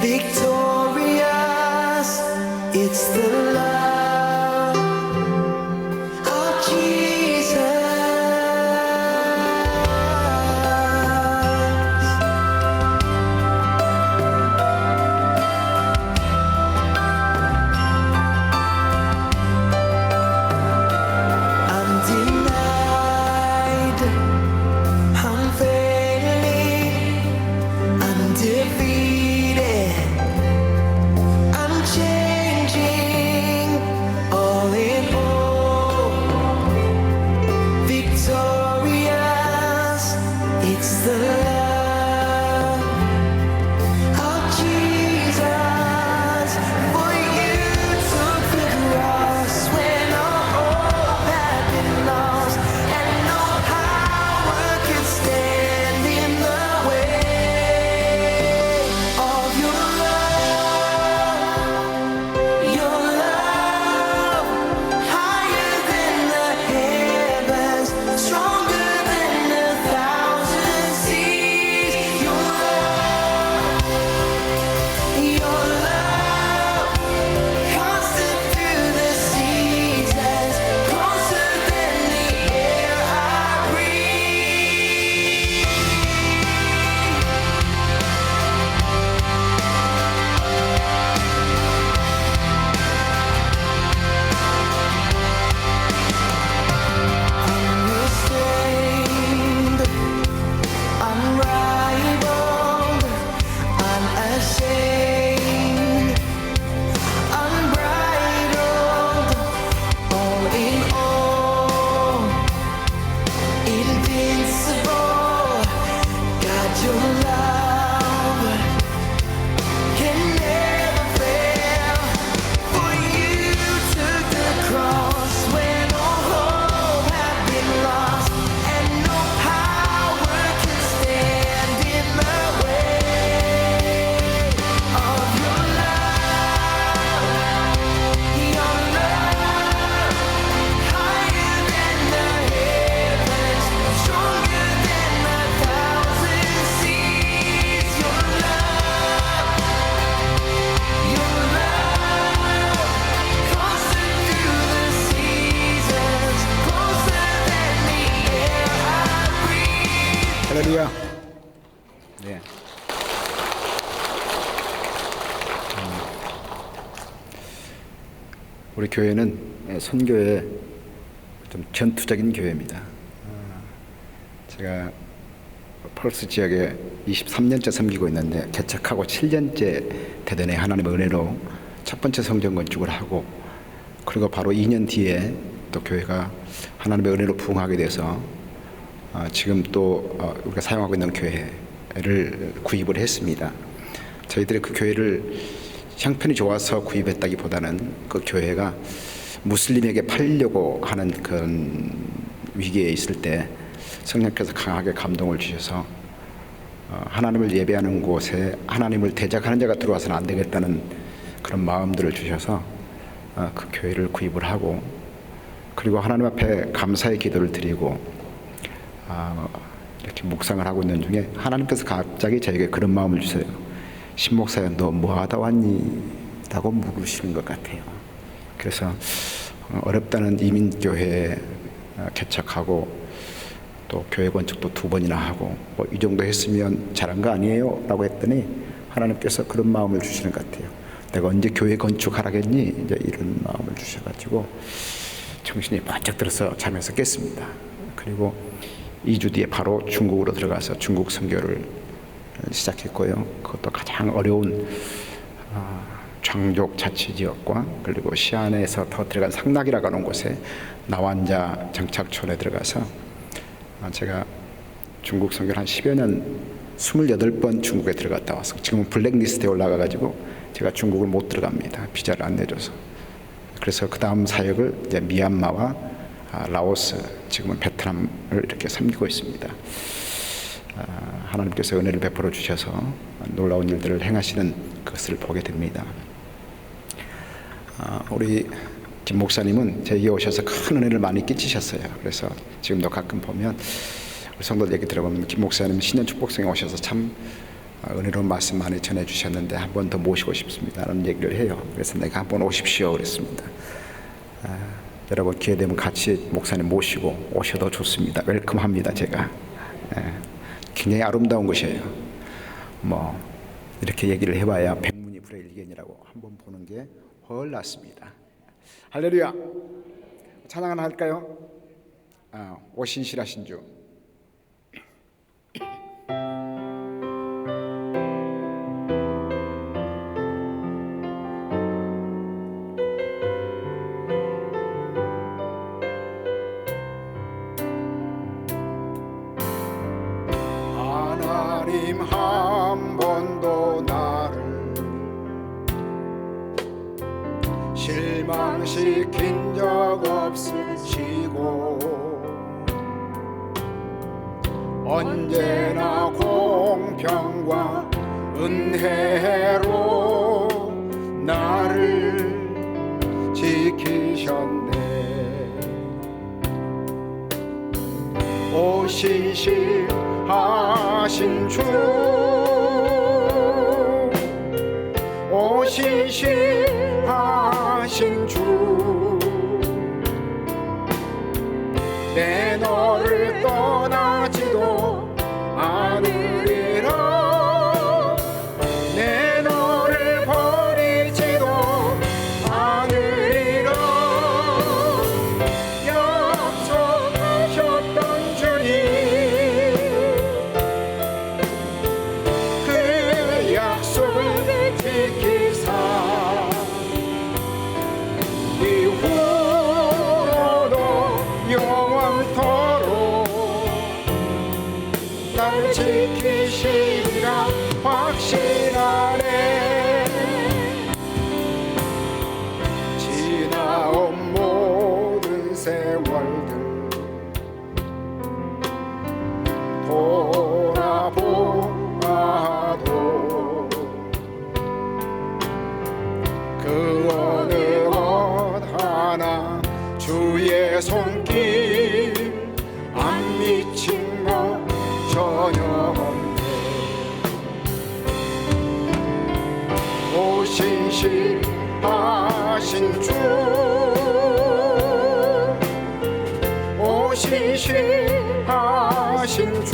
victorious. It's the love of Jesus. Undenied, unfailing, undefeated, unchanging, all in all, victorious. It's the love of Jesus. For you took the cross when all hope had been lost, and no power could stand in the way of your love, higher than the heavens, stronger than 1,000 seas. Your love, constant through the seasons, closer than the air I breathe. Unrestrained, unrivaled, unashamed, unbridled, all in all, invincible. God, your love can never fail. For you took the cross when all hope had been lost, and no power can stand in the way of your love, higher than the heavens, stronger than 1,000 seas. Your love, constant through the seasons, closer than the air I breathe. 할렐루야. 네. 우리 교회는 선교에 좀 전투적인 교회입니다. 제가 펄스 지역에 23년째 섬기고 있는데 개척하고 7년째 되더니 하나님의 은혜로 첫 번째 성전 건축을 하고, 그리고 바로 2년 뒤에 또 교회가 하나님의 은혜로 부흥하게 돼서 지금 또 우리가 사용하고 있는 교회를 구입을 했습니다. 저희들이 그 교회를 형편이 좋아서 구입했다기보다는 그 교회가 무슬림에게 팔려고 하는 그런 위기에 있을 때 성령께서 강하게 감동을 주셔서 하나님을 예배하는 곳에 하나님을 대적하는 자가 들어와서는 안 되겠다는 그런 마음들을 주셔서 그 교회를 구입을 하고, 그리고 하나님 앞에 감사의 기도를 드리고 이렇게 묵상을 하고 있는 중에 하나님께서 갑자기 저에게 그런 마음을 주세요. 신목사야, 너 뭐하다 왔니? 라고 물으시는 것 같아요. 그래서 어렵다는 이민교회 개척하고 또 교회 건축도 2번이나 하고 뭐 이 정도 했으면 잘한 거 아니에요? 라고 했더니 하나님께서 그런 마음을 주시는 것 같아요. 내가 언제 교회 건축하라겠니? 이제 이런 마음을 주셔가지고 정신이 번쩍 들어서 잠에서 깼습니다. 그리고 2주 뒤에 바로 중국으로 들어가서 중국 선교를 시작했고요. 그것도 가장 어려운 장족 자치지역과 그리고 시안에서 더 들어간 상락이라고 하는 곳에 나완자 정착촌에 들어가서 제가 중국 선교를 한 10여 년 28번 중국에 들어갔다 와서 지금은 블랙리스트에 올라가가지고 제가 중국을 못 들어갑니다. 비자를 안 내줘서. 그래서 그 다음 사역을 이제 미얀마와 라오스, 지금은 베트남을 이렇게 섬기고 있습니다. 하나님께서 은혜를 베풀어 주셔서 놀라운 일들을 행하시는 것을 보게 됩니다. 우리 김 목사님은 저에게 오셔서 큰 은혜를 많이 끼치셨어요. 그래서 지금도 가끔 보면 우리 성도들 얘기 들어보면 김 목사님 신년 축복성에 오셔서 참 은혜로운 말씀 많이 전해주셨는데 한 번 더 모시고 싶습니다라는 얘기를 해요. 그래서 내가 한 번 오십시오 그랬습니다. 여러분 기회 되면 같이 목사님 모시고 오셔도 좋습니다. 웰컴합니다. 제가 굉장히 아름다운 것이에요. 뭐 이렇게 얘기를 해봐야 백문이 불여일견이라고 한번 보는 게 훨 낫습니다. 할렐루야. 찬양 하나 할까요? 오 신실하신 주. 하나님 한 번도 나를 실망시킨 적 없으시고 언제나 공평과 은혜로 나를 지키셨네. 오 신실하신 주, 오 신실하신 주, 내 너를 떠나지도 않으리라. 내 너를 버리지도 않으리라. 약속하셨던 주님, 그 약속을 지키사 이후로도 영원토록 날 지키시리라 확신하네. 지나온 모든 세월들 돌아보아도 그 어느 것 하나 주의 손길 안 미친 것 전혀 없네. 오 신실하신 주, 오 신실하신 주,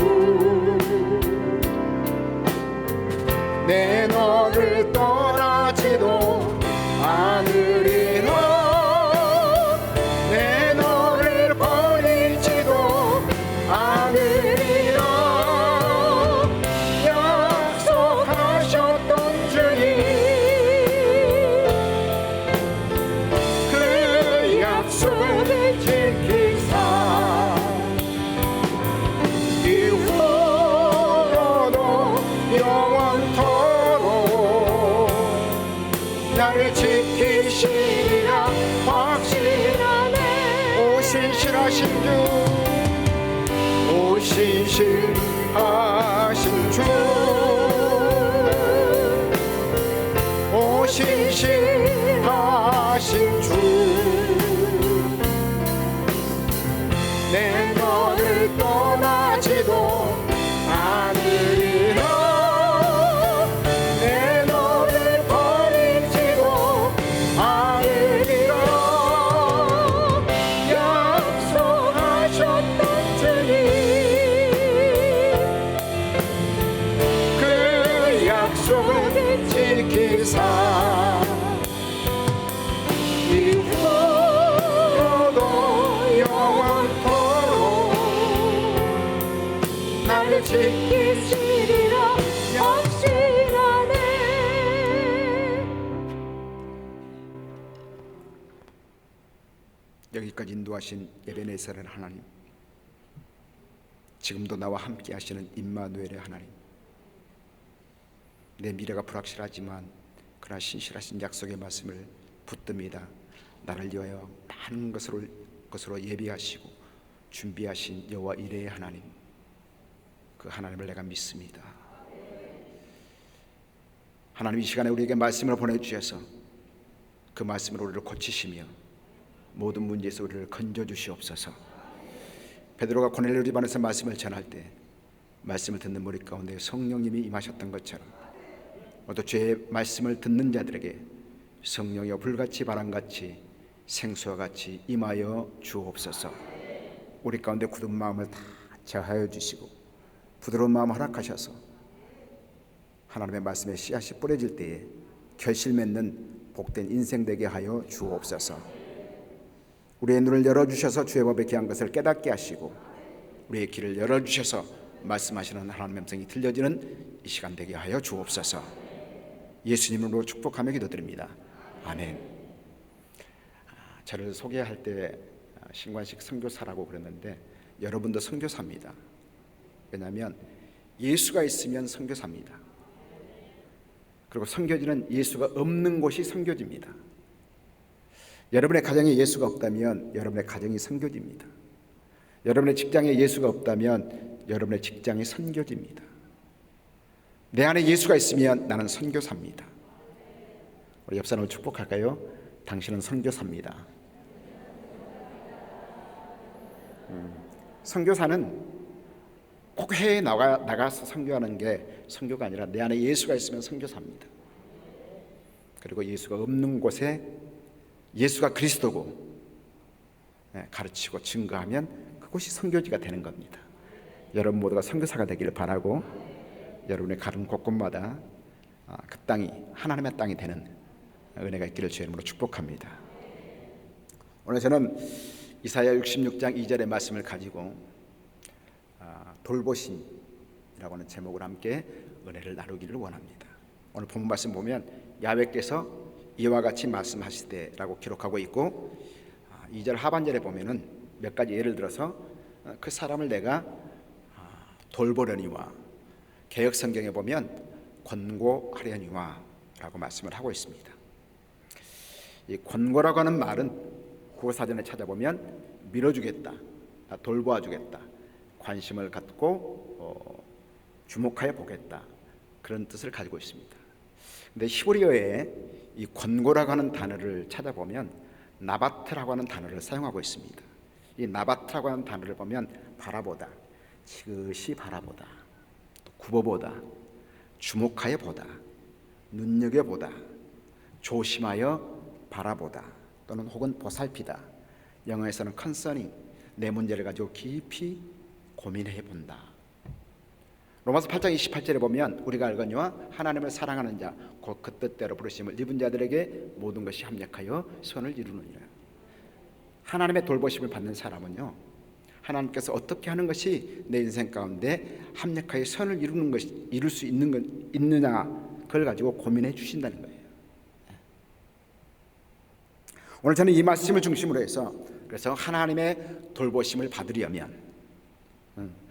내 너를 떠나지도 않으리라. 내 너를 버리지도 않으리라. 약속하셨던 주님, 그 약속을 지키사 이후로도 영원토록 나를 지키시리라 확신하네. 오 신실하신 주, 오 신실하신 주, 오 신실하신 주, 내 너를 떠나지도 않으리라. 내 너를 버리지도 않으리라. 약속하셨던 주님, 그 약속을 지키사 이후로도 영원토록 나를 지키시리라 확신하네. 여기까지 인도하신 에베네셀의 하나님, 지금도 나와 함께 하시는 임마누엘의 하나님, 내 미래가 불확실하지만 그러나 신실하신 약속의 말씀을 붙듭니다. 나를 위하여 많은 것으로 예비하시고 준비하신 여호와 이레의 하나님, 그 하나님을 내가 믿습니다. 하나님, 이 시간에 우리에게 말씀을 보내주셔서 그 말씀으로 우리를 고치시며 모든 문제에서 우리를 건져주시옵소서. 베드로가 고넬료 집안에서 말씀을 전할 때 말씀을 듣는 무리 가운데 성령님이 임하셨던 것처럼 또 주의 말씀을 듣는 자들에게 성령이여 불같이 바람같이 생수와 같이 임하여 주옵소서. 우리 가운데 굳은 마음을 다 제하여 주시고 부드러운 마음 허락하셔서 하나님의 말씀에 씨앗이 뿌려질 때에 결실 맺는 복된 인생 되게 하여 주옵소서. 우리의 눈을 열어주셔서 주의 법에 귀한 것을 깨닫게 하시고 우리의 귀를 열어주셔서 말씀하시는 하나님의 음성이 들려지는 이 시간 되게 하여 주옵소서. 예수님으로 축복하며 기도드립니다. 아멘. 저를 소개할 때 신관식 선교사라고 그랬는데 여러분도 선교사입니다. 왜냐하면 예수가 있으면 선교사입니다. 그리고 선교지는 예수가 없는 곳이 선교지입니다. 여러분의 가정에 예수가 없다면 여러분의 가정이 선교지입니다. 여러분의 직장에 예수가 없다면 여러분의 직장이 선교지입니다. 내 안에 예수가 있으면 나는 선교사입니다. 우리 옆 사람을 축복할까요? 당신은 선교사입니다. 선교사는 꼭 해외에 나가서 선교하는 게 선교가 아니라 내 안에 예수가 있으면 선교사입니다. 그리고 예수가 없는 곳에 예수가 그리스도고 가르치고 증거하면 그곳이 선교지가 되는 겁니다. 여러분 모두가 선교사가 되기를 바라고 여러분의 가는 곳곳마다 그 땅이 하나님의 땅이 되는 은혜가 있기를 주의 이름으로 축복합니다. 오늘 저는 이사야 66장 2절의 말씀을 가지고 돌보심이라고 하는 제목으로 함께 은혜를 나누기를 원합니다. 오늘 본문 말씀 보면 야훼께서 이와 같이 말씀하시되라고 기록하고 있고 2절 하반절에 보면은 몇 가지 예를 들어서 그 사람을 내가 돌보려니와 개역 성경에 보면 권고하려니와 라고 말씀을 하고 있습니다. 이 권고라고 하는 말은 국어사전에 찾아보면 밀어주겠다, 돌보아주겠다, 관심을 갖고 주목하여 보겠다, 그런 뜻을 가지고 있습니다. 근데 히브리어에 이 권고라고 하는 단어를 찾아보면 나바트라고 하는 단어를 사용하고 있습니다. 이 나바트라고 하는 단어를 보면 바라보다, 지그시 바라보다, 굽어보다, 주목하여 보다, 눈여겨보다, 조심하여 바라보다 또는 혹은 보살피다, 영어에서는 concerning, 내 문제를 가지고 깊이 고민해 본다. 로마서 8장 28절에 보면 우리가 알거니와 하나님을 사랑하는 자 곧 그 뜻대로 부르심을 입은 자들에게 모든 것이 합력하여 선을 이루느니라. 하나님의 돌보심을 받는 사람은요, 하나님께서 어떻게 하는 것이 내 인생 가운데 합력하여 선을 이룰 수 있느냐, 그걸 가지고 고민해 주신다는 거예요. 오늘 저는 이 말씀을 중심으로 해서 그래서 하나님의 돌보심을 받으려면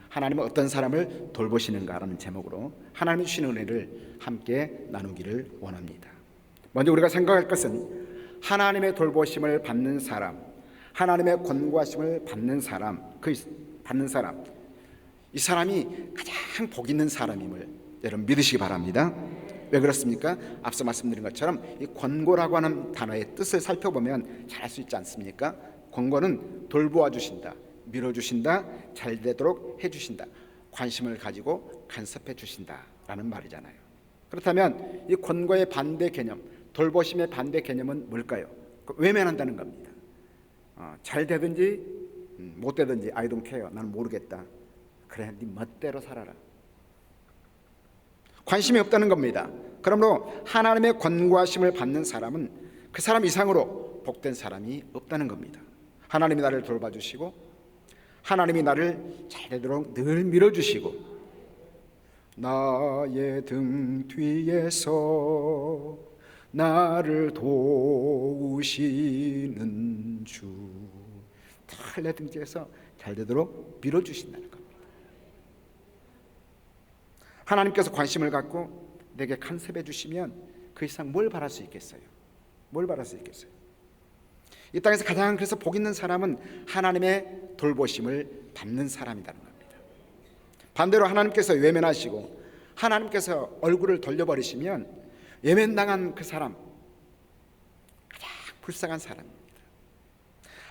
하나님은 어떤 사람을 돌보시는가라는 제목으로 하나님이 주시는 은혜를 함께 나누기를 원합니다. 먼저 우리가 생각할 것은 하나님의 돌보심을 받는 사람, 하나님의 권고하심을 받는 사람, 이 사람이 가장 복 있는 사람임을 여러분 믿으시기 바랍니다. 왜 그렇습니까? 앞서 말씀드린 것처럼 이 권고라고 하는 단어의 뜻을 살펴보면 잘 알 수 있지 않습니까? 권고는 돌보아 주신다, 밀어주신다, 잘 되도록 해주신다, 관심을 가지고 간섭해 주신다라는 말이잖아요. 그렇다면 이 권고의 반대 개념, 돌보심의 반대 개념은 뭘까요? 외면한다는 겁니다. 잘 되든지 못 되든지 I don't care, 나는 모르겠다, 그래 네 멋대로 살아라, 관심이 없다는 겁니다. 그러므로 하나님의 권고하심을 받는 사람은 그 사람 이상으로 복된 사람이 없다는 겁니다. 하나님이 나를 돌봐주시고 하나님이 나를 잘되도록 늘 밀어주시고 나의 등 뒤에서 나를 도우시는 주, 다 내 등 뒤에서 잘되도록 밀어주신다는 겁니다. 하나님께서 관심을 갖고 내게 간섭해 주시면 그 이상 뭘 바랄 수 있겠어요? 뭘 바랄 수 있겠어요? 이 땅에서 가장 그래서 복 있는 사람은 하나님의 돌보심을 받는 사람이라는 겁니다. 반대로 하나님께서 외면하시고 하나님께서 얼굴을 돌려버리시면 외면당한 그 사람, 가장 불쌍한 사람입니다.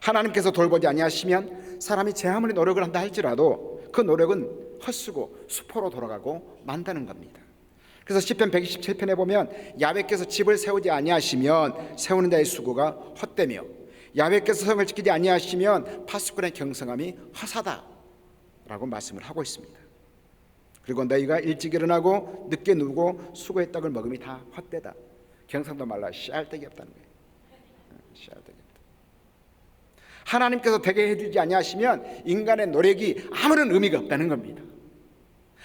하나님께서 돌보지 아니하시면 사람이 제 아무리 노력을 한다 할지라도 그 노력은 헛쓰고 수포로 돌아가고 만다는 겁니다. 그래서 시편 127편에 보면 야훼께서 집을 세우지 아니하시면 세우는 자의 수고가 헛되며 야훼께서 성을 지키지 아니하시면 파수꾼의 경성함이 허사다라고 말씀을 하고 있습니다. 그리고 너희가 일찍 일어나고 늦게 누우고 수고의 떡을 먹음이 다 헛되다. 경상도 말로 씨알떡이 없다는 거예요. 씨알떡이 없다. 하나님께서 되게 해주지 아니하시면 인간의 노력이 아무런 의미가 없다는 겁니다.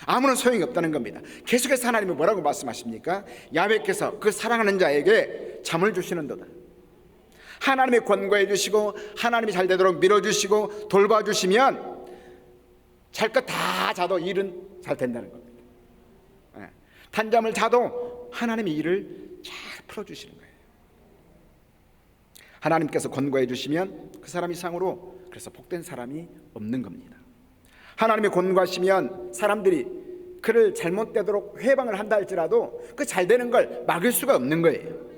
아무런 소용이 없다는 겁니다. 계속해서 하나님은 뭐라고 말씀하십니까? 야훼께서 그 사랑하는 자에게 잠을 주시는도다. 하나님이 권고해 주시고 하나님이 잘 되도록 밀어주시고 돌봐주시면 잘 것 다 자도 일은 잘 된다는 겁니다. 단잠을 자도 하나님이 일을 잘 풀어주시는 거예요. 하나님께서 권고해 주시면 그 사람 이상으로 그래서 복된 사람이 없는 겁니다. 하나님이 권고하시면 사람들이 그를 잘못되도록 회방을 한다 할지라도 그 잘되는 걸 막을 수가 없는 거예요.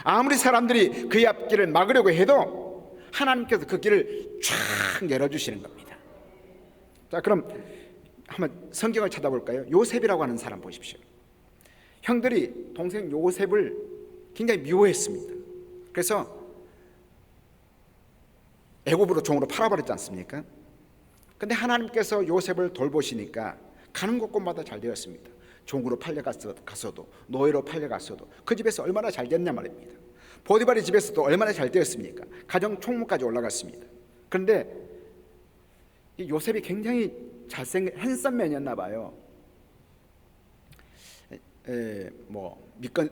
아무리 사람들이 그의 앞길을 막으려고 해도 하나님께서 그 길을 쫙 열어주시는 겁니다. 자, 그럼 한번 성경을 찾아볼까요? 요셉이라고 하는 사람 보십시오. 형들이 동생 요셉을 굉장히 미워했습니다. 그래서 애굽으로 종으로 팔아버렸지 않습니까? 근데 하나님께서 요셉을 돌보시니까 가는 곳곳마다 잘 되었습니다. 종으로 팔려갔어도 노예로 팔려갔어도 그 집에서 얼마나 잘 됐냐 말입니다. 보디발의 집에서도 얼마나 잘 되었습니까? 가정 총무까지 올라갔습니다. 그런데 이 요셉이 굉장히 잘생긴 핸섬맨이었나 봐요. 뭐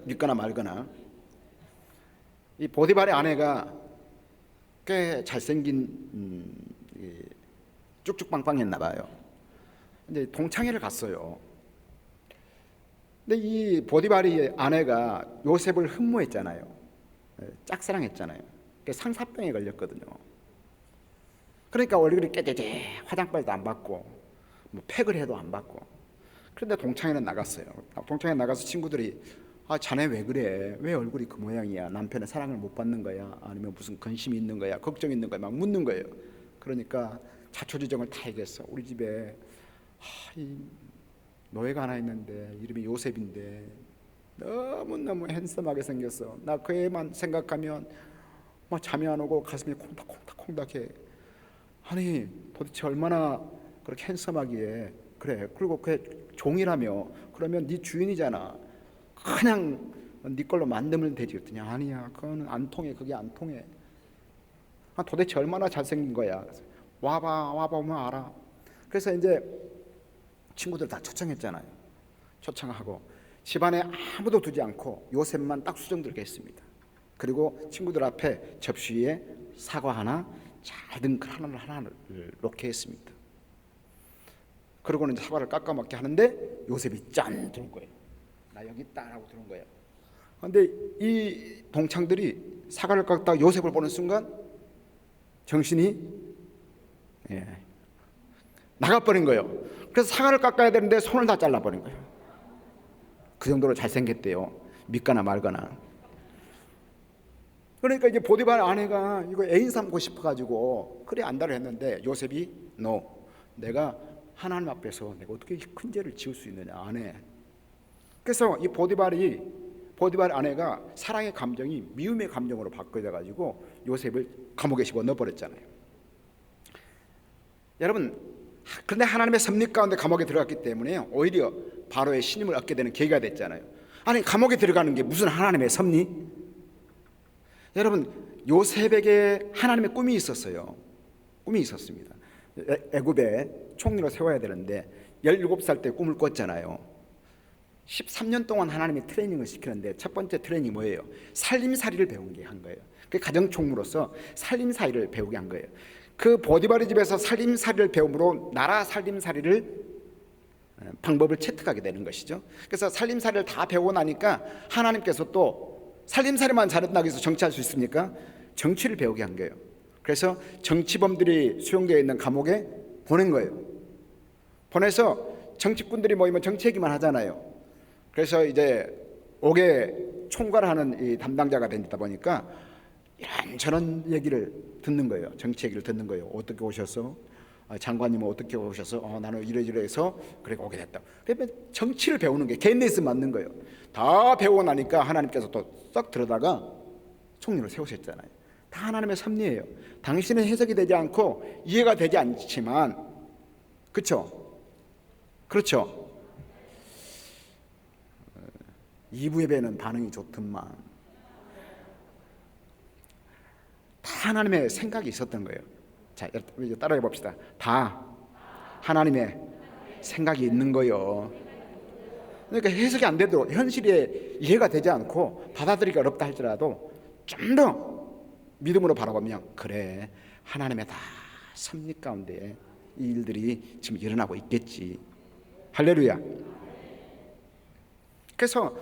믿거나 말거나 이 보디발의 아내가 꽤 잘생긴 쭉쭉빵빵했나 봐요. 근데 동창회를 갔어요. 근데 이 보디발의 아내가 요셉을 흠모했잖아요. 짝사랑했잖아요. 상사병에 걸렸거든요. 그러니까 얼굴이 깨재재, 화장빨도 안 받고 뭐 팩을 해도 안 받고. 그런데 동창회는 나갔어요. 동창회 나가서 친구들이 자네 왜 그래? 왜 얼굴이 그 모양이야? 남편의 사랑을 못 받는 거야? 아니면 무슨 근심이 있는 거야? 걱정이 있는 거야? 막 묻는 거예요. 그러니까 자초지종을 다 얘기했어. 우리 집에 이 노예가 하나 있는데 이름이 요셉인데 너무너무 핸섬하게 생겼어. 나 그 애만 생각하면 막 잠이 안 오고 가슴이 콩닥콩닥해. 아니 도대체 얼마나 그렇게 핸섬하기에 그래. 그리고 그 종이라며 그러면 네 주인이잖아. 그냥 네 걸로 만들면 되지. 그랬더니 아니야. 그거는 안 통해. 그게 안 통해. 도대체 얼마나 잘생긴 거야. 와봐 보면 알아. 그래서 이제 친구들 다 초청했잖아요. 초청하고 집안에 아무도 두지 않고 요셉만 딱 수정들게 했습니다. 그리고 친구들 앞에 접시 위에 사과 하나 잘 든 글 하나를 놓게 했습니다. 그러고는 이제 사과를 깎아 먹게 하는데 요셉이 짠 들은 거예요. 나 여기 있다 하고 들은 거예요. 그런데 이 동창들이 사과를 깎다가 요셉을 보는 순간 정신이 나가버린 거예요. 그래서 사과를 깎아야 되는데 손을 다 잘라버린 거예요. 그 정도로 잘생겼대요. 믿거나 말거나. 그러니까 이제 보디발 아내가 이거 애인 삼고 싶어가지고 그래 안다를 했는데 요셉이 내가 하나님 앞에서 내가 어떻게 큰 죄를 지을 수 있느냐 안 해. 그래서 이 보디발 아내가 사랑의 감정이 미움의 감정으로 바뀌어가지고 요셉을 감옥에 집어넣어버렸잖아요. 여러분, 그런데 하나님의 섭리 가운데 감옥에 들어갔기 때문에 오히려 바로의 신임을 얻게 되는 계기가 됐잖아요. 아니 감옥에 들어가는 게 무슨 하나님의 섭리? 여러분, 요셉에게 하나님의 꿈이 있었어요. 꿈이 있었습니다. 애굽에 총리로 세워야 되는데 17살 때 꿈을 꿨잖아요. 13년 동안 하나님이 트레이닝을 시키는데 첫 번째 트레이닝이 뭐예요? 살림살이를 배우게 한 거예요. 그 가정총무로서 살림살이를 배우게 한 거예요. 그 보디발의 집에서 살림살이를 배움으로 나라 살림살이를 방법을 체득하게 되는 것이죠. 그래서 살림살이를 다 배우고 나니까 하나님께서 또 살림살이만 잘한다고 해서 정치할 수 있습니까? 정치를 배우게 한 거예요. 그래서 정치범들이 수용되어 있는 감옥에 보낸 거예요. 보내서 정치꾼들이 모이면 정치 얘기만 하잖아요. 그래서 이제 옥에 총괄하는 이 담당자가 되다 보니까 이런저런 얘기를 듣는 거예요. 정치 얘기를 듣는 거예요. 어떻게 오셨어? 장관님은 어떻게 오셔서 나는 이러이러해서 그래 오게 됐다. 그러면 정치를 배우는 게 개인 레슨 맞는 거예요. 다 배우고 나니까 하나님께서 또 썩 들어다가 총리를 세우셨잖아요. 다 하나님의 섭리예요. 당신은 해석이 되지 않고 이해가 되지 않지만, 그렇죠? 그렇죠? 2부 예배는 반응이 좋더만 다 하나님의 생각이 있었던 거예요. 자, 이제 따라해 봅시다. 다 하나님의 생각이 있는 거예요. 그러니까 해석이 안 되도 현실에 이해가 되지 않고 받아들이기가 어렵다 할지라도 좀 더 믿음으로 바라보면 그래, 하나님의 다 섭리 가운데 이 일들이 지금 일어나고 있겠지. 할렐루야. 그래서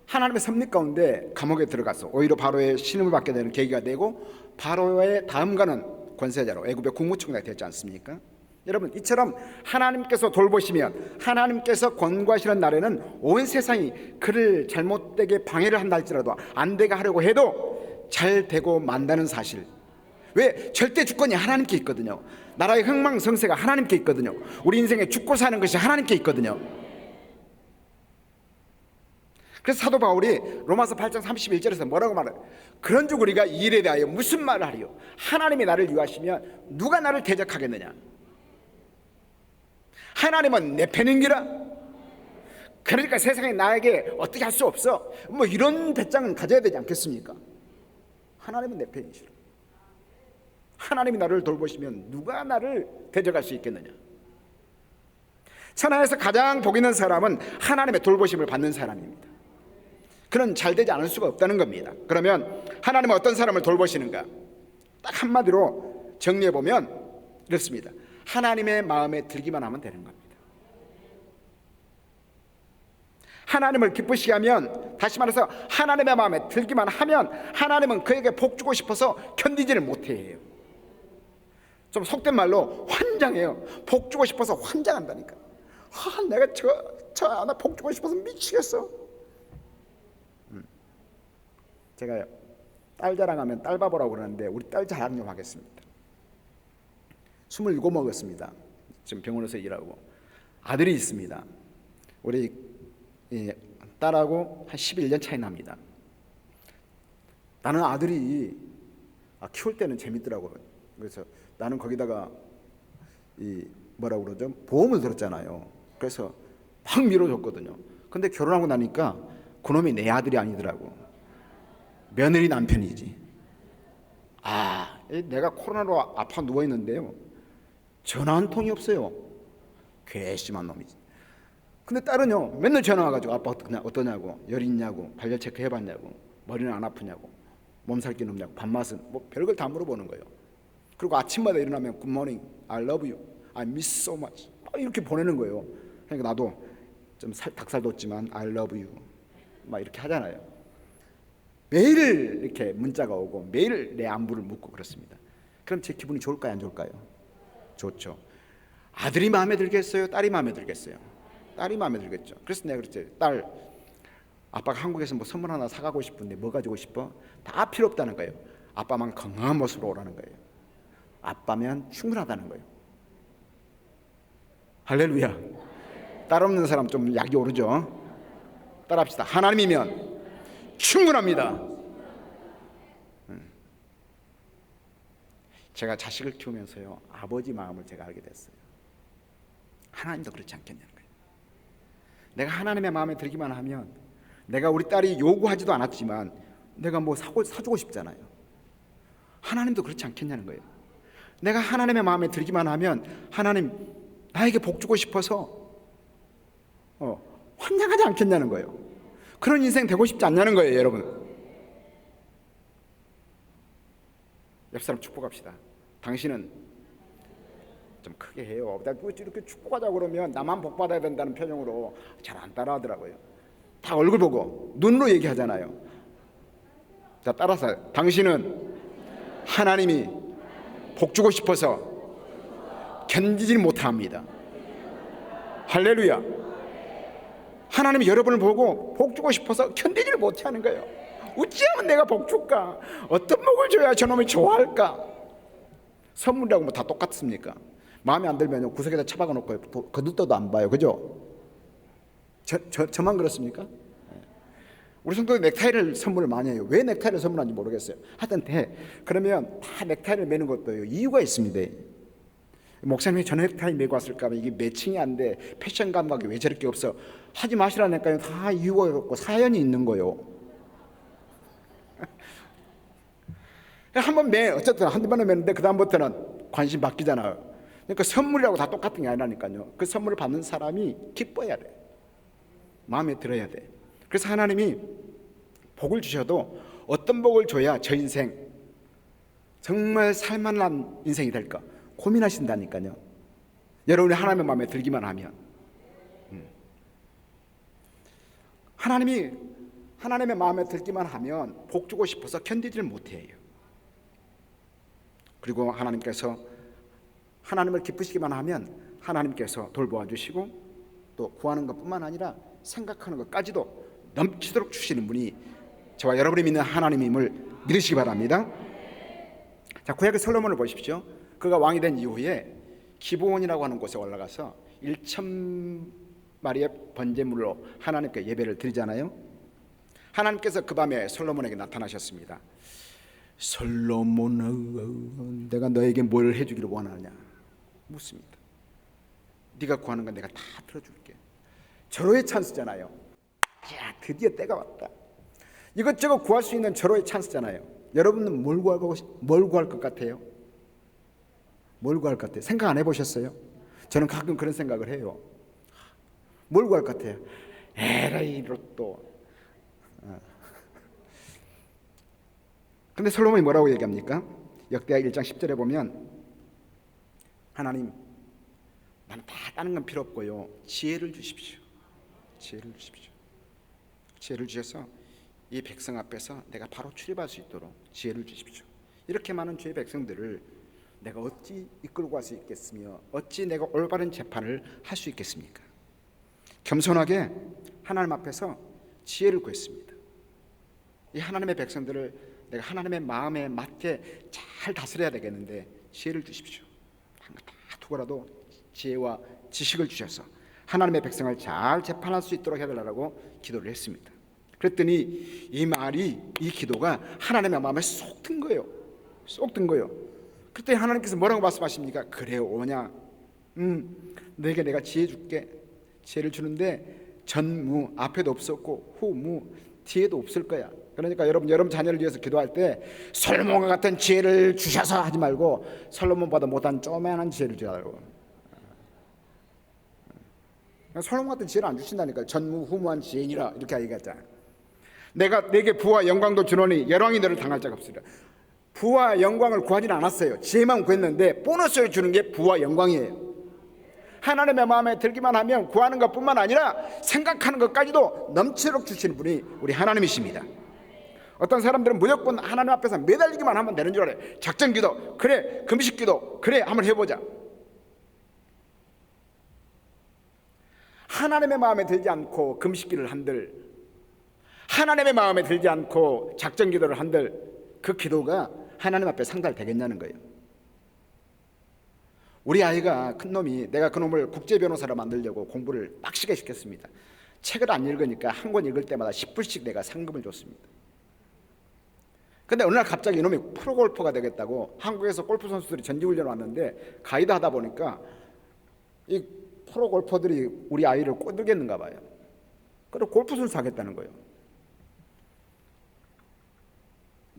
하나님의 섭리 가운데 감옥에 들어가서 오히려 바로의 신임을 받게 되는 계기가 되고, 바로의 다음 가는 권세자로 애굽의 국무총리가 되지 않습니까? 여러분, 이처럼 하나님께서 돌보시면, 하나님께서 권고하시는 날에는 온 세상이 그를 잘못되게 방해를 한다 할지라도 안 되게 하려고 해도 잘 되고 만다는 사실. 왜? 절대 주권이 하나님께 있거든요. 나라의 흥망성쇠가 하나님께 있거든요. 우리 인생에 죽고 사는 것이 하나님께 있거든요. 그래서 사도 바울이 로마서 8장 31절에서 뭐라고 말해요? 그런즉 우리가 이 일에 대하여 무슨 말을 하리요? 하나님이 나를 위하시면 누가 나를 대적하겠느냐? 하나님은 내 편인기라. 그러니까 세상에 나에게 어떻게 할 수 없어. 뭐 이런 배짱은 가져야 되지 않겠습니까? 하나님은 내 편이시라. 하나님이 나를 돌보시면 누가 나를 대적할 수 있겠느냐? 천하에서 가장 복 있는 사람은 하나님의 돌보심을 받는 사람입니다. 그는 잘 되지 않을 수가 없다는 겁니다. 그러면 하나님은 어떤 사람을 돌보시는가? 딱 한마디로 정리해보면 이렇습니다. 하나님의 마음에 들기만 하면 되는 겁니다. 하나님을 기쁘시게 하면, 다시 말해서 하나님의 마음에 들기만 하면 하나님은 그에게 복 주고 싶어서 견디지를 못해 해요. 좀 속된 말로 환장해요. 복 주고 싶어서 환장한다니까. 내가 저 하나 복 주고 싶어서 미치겠어. 제가 딸 자랑하면 딸바보라고 그러는데 우리 딸 자랑 좀 하겠습니다. 27 먹었습니다. 지금 병원에서 일하고 아들이 있습니다. 우리 딸하고 한 11년 차이 납니다. 나는 아들이 키울 때는 재밌더라고요. 그래서 나는 거기다가 뭐라고 그러죠? 보험을 들었잖아요. 그래서 막 밀어줬거든요. 근데 결혼하고 나니까 그놈이 내 아들이 아니더라고. 며느리 남편이지. 내가 코로나로 아파 누워있는데요, 전화 한 통이 없어요. 괘씸한 놈이지. 근데 딸은요, 맨날 전화 와가지고 아빠 어떠냐고, 열 있냐고, 발열 체크 해봤냐고, 머리는 안 아프냐고, 몸살기 없냐고, 밥맛은, 뭐 별걸 다 물어보는 거예요. 그리고 아침마다 일어나면 Good morning, I love you, I miss so much, 막 이렇게 보내는 거예요. 그러니까 나도 좀 닭살 돋지만 I love you 막 이렇게 하잖아요. 매일 이렇게 문자가 오고 매일 내 안부를 묻고 그렇습니다. 그럼 제 기분이 좋을까요, 안 좋을까요? 좋죠. 아들이 마음에 들겠어요, 딸이 마음에 들겠어요? 딸이 마음에 들겠죠. 그래서 내가 그랬지, 딸, 아빠가 한국에서 뭐 선물 하나 사가고 싶은데 뭐 가지고 싶어? 다 필요 없다는 거예요. 아빠만 건강한 모습으로 오라는 거예요. 아빠면 충분하다는 거예요. 할렐루야. 딸 없는 사람 좀 약이 오르죠. 따라합시다. 하나님이면 충분합니다. 제가 자식을 키우면서요, 아버지 마음을 제가 알게 됐어요. 하나님도 그렇지 않겠냐는 거예요. 내가 하나님의 마음에 들기만 하면, 내가 우리 딸이 요구하지도 않았지만 내가 뭐 사주고 싶잖아요. 하나님도 그렇지 않겠냐는 거예요. 내가 하나님의 마음에 들기만 하면 하나님 나에게 복 주고 싶어서 환장하지 않겠냐는 거예요. 그런 인생 되고 싶지 않냐는 거예요, 여러분. 옆 사람 축복합시다. 당신은 좀 크게 해요. 이렇게 축복하자고 그러면 나만 복 받아야 된다는 표정으로 잘 안 따라하더라고요. 다 얼굴 보고 눈으로 얘기하잖아요. 자, 따라서 당신은 하나님이 복 주고 싶어서 견디지 못합니다. 할렐루야. 하나님이 여러분을 보고 복 주고 싶어서 견디지를 못하는 거예요. 어찌하면 내가 복 줄까? 어떤 복을 줘야 저놈이 좋아할까? 선물이라고 뭐 다 똑같습니까? 마음에 안 들면요 구석에다 처박아 놓고 거두떠도 안 봐요. 그죠? 저만 그렇습니까? 우리 성도들 넥타이를 선물을 많이 해요. 왜 넥타이를 선물하는지 모르겠어요. 하여튼 그러면 다 넥타이를 매는 것도 이유가 있습니다. 목사님이 저 넥타이 메고 왔을까 봐 이게 매칭이 안 돼. 패션 감각이 왜 저렇게 없어. 하지 마시라니까요. 다 이유가 있고 사연이 있는 거요. 한번 어쨌든 한두 번은 매는데 그 다음부터는 관심 바뀌잖아요. 그러니까 선물이라고 다 똑같은 게 아니라니까요. 그 선물을 받는 사람이 기뻐야 돼. 마음에 들어야 돼. 그래서 하나님이 복을 주셔도 어떤 복을 줘야 저 인생 정말 살만한 인생이 될까 고민하신다니까요. 여러분이 하나님의 마음에 들기만 하면 하나님이 하나님의 마음에 들기만 하면 복 주고 싶어서 견디질 못해요. 그리고 하나님께서 하나님을 기쁘시기만 하면 하나님께서 돌보아 주시고 또 구하는 것뿐만 아니라 생각하는 것까지도 넘치도록 주시는 분이 저와 여러분이 믿는 하나님임을 믿으시기 바랍니다. 자, 구약의 솔로몬을 보십시오. 그가 왕이 된 이후에 기브온이라고 하는 곳에 올라가서 1,000마리의 번제물로 하나님께 예배를 드리잖아요. 하나님께서 그 밤에 솔로몬에게 나타나셨습니다. 솔로몬아, 내가 너에게 뭘 해주기를 원하느냐 묻습니다. 네가 구하는 건 내가 다 들어줄게. 절호의 찬스잖아요. 야, 드디어 때가 왔다. 이것저것 구할 수 있는 절호의 찬스잖아요. 여러분은 뭘 구할 것 같아요? 뭘 구할 것 같아요? 생각 안 해보셨어요? 저는 가끔 그런 생각을 해요. 뭘 구할 것 같아요? 에라이 로또. 근데 솔로몬이 뭐라고 얘기합니까? 역대하 1장 10절에 보면 하나님, 나는 다 다른 건 필요 없고요, 지혜를 주십시오. 지혜를 주십시오. 지혜를 주셔서 이 백성 앞에서 내가 바로 출입할 수 있도록 지혜를 주십시오. 이렇게 많은 주의 백성들을 내가 어찌 이끌고 갈 수 있겠으며 어찌 내가 올바른 재판을 할 수 있겠습니까? 겸손하게 하나님 앞에서 지혜를 구했습니다. 이 하나님의 백성들을 내가 하나님의 마음에 맞게 잘 다스려야 되겠는데 지혜를 주십시오. 한 거 다 두고라도 지혜와 지식을 주셔서 하나님의 백성을 잘 재판할 수 있도록 해달라고 기도를 했습니다. 그랬더니 이 기도가 하나님의 마음에 쏙 든 거예요. 쏙 든 거예요. 그때 하나님께서 뭐라고 말씀하십니까? 그래 오냐? 너에게 내가 지혜 줄게. 지혜를 주는데 전무 앞에도 없었고 후무 뒤에도 없을 거야. 그러니까 여러분 자녀를 위해서 기도할 때 솔로몬과 같은 지혜를 주셔서 하지 말고 솔로몬보다 못한 조그만한 지혜를 주라고. 솔로몬 같은 지혜를 안 주신다니까요. 전무후무한 지혜니라 이렇게 얘기하잖아요. 내가 내게 부와 영광도 주노니 열왕이 너를 당할 자가 없으리라. 부와 영광을 구하지는 않았어요. 지혜만 구했는데 보너스를 주는 게 부와 영광이에요. 하나님의 마음에 들기만 하면 구하는 것뿐만 아니라 생각하는 것까지도 넘치도록 주시는 분이 우리 하나님이십니다. 어떤 사람들은 무조건 하나님 앞에서 매달리기만 하면 되는 줄 알아요. 작전기도 그래, 금식기도 그래, 한번 해보자. 하나님의 마음에 들지 않고 금식기를 한들, 하나님의 마음에 들지 않고 작전기도를 한들 그 기도가 하나님 앞에 상달되겠냐는 거예요. 우리 아이가 큰 놈이 내가 그 놈을 국제 변호사로 만들려고 공부를 빡시게 시켰습니다. 책을 안 읽으니까 한 권 읽을 때마다 10불씩 내가 상금을 줬습니다. 근데 어느 날 갑자기 이놈이 프로골퍼가 되겠다고 한국에서 골프 선수들이 전지훈련 왔는데 가이드 하다 보니까 이 프로골퍼들이 우리 아이를 꼬들겠는가 봐요. 그래서 골프 선수 하겠다는 거예요.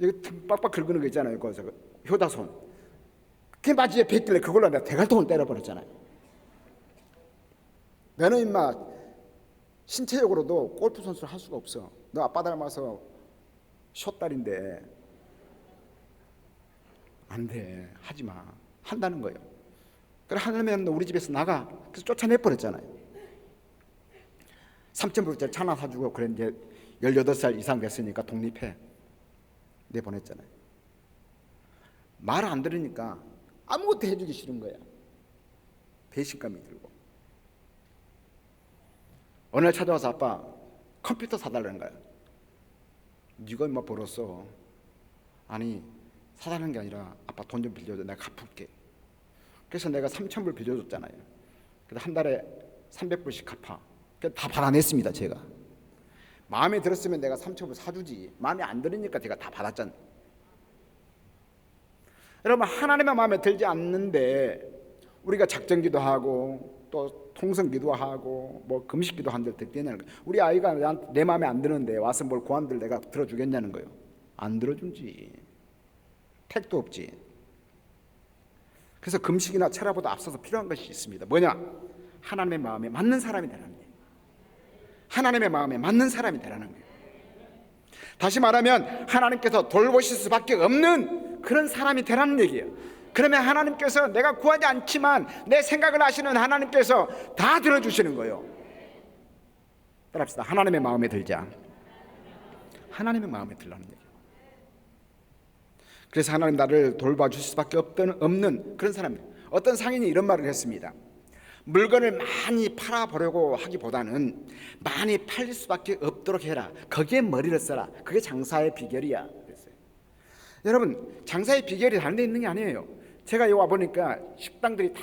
여기 빡빡 긁는 거 있잖아요. 거기서 효다손. 그 바지에 뱉길래 그걸로 내가 대갈통을 때려버렸잖아요. 너는 임마 신체적으로도 골프 선수를 할 수가 없어. 너 아빠 닮아서 숏다리인데 안 돼. 하지 마. 한다는 거예요. 그래 하려면 우리 집에서 나가. 그래서 쫓아내버렸잖아요. 3,000불짜리 차 하나 사주고 그래 이제 18살 이상 됐으니까 독립해. 내보냈잖아요. 말 안 들으니까 아무것도 해주기 싫은 거야. 배신감이 들고. 어느 날 찾아와서 아빠 컴퓨터 사달라는 거야. 네가 임마 벌었어. 아니 사달라는 게 아니라 아빠 돈 좀 빌려줘. 내가 갚을게. 그래서 내가 3,000불 빌려줬잖아요. 그래서 한 달에 300불씩 갚아. 다 받아냈습니다. 제가 마음에 들었으면 내가 3,000불 사주지, 마음에 안 들으니까 제가 다 받았잖아요. 여러분, 하나님의 마음에 들지 않는데 우리가 작정기도 하고 또 통성기도 하고 뭐 금식기도 한들 듣겠냐는 거예요. 우리 아이가 내 마음에 안 드는데 와서 뭘 고한들 내가 들어주겠냐는 거예요. 안 들어주지. 택도 없지. 그래서 금식이나 철야보다 앞서서 필요한 것이 있습니다. 뭐냐? 하나님의 마음에 맞는 사람이 되라는 거예요. 하나님의 마음에 맞는 사람이 되라는 거예요. 다시 말하면 하나님께서 돌보실 수밖에 없는 그런 사람이 되라는 얘기예요. 그러면 하나님께서 내가 구하지 않지만 내 생각을 아시는 하나님께서 다 들어주시는 거예요. 따라합시다. 하나님의 마음에 들자. 하나님의 마음에 들라는 얘기예요. 그래서 하나님 나를 돌봐주실 수밖에 없는 그런 사람이에요. 어떤 상인이 이런 말을 했습니다. 물건을 많이 팔아보려고 하기보다는 많이 팔릴 수밖에 없도록 해라. 거기에 머리를 써라. 그게 장사의 비결이야. 그랬어요. 여러분, 장사의 비결이 다른 데 있는 게 아니에요. 제가 여기 와보니까 식당들이 다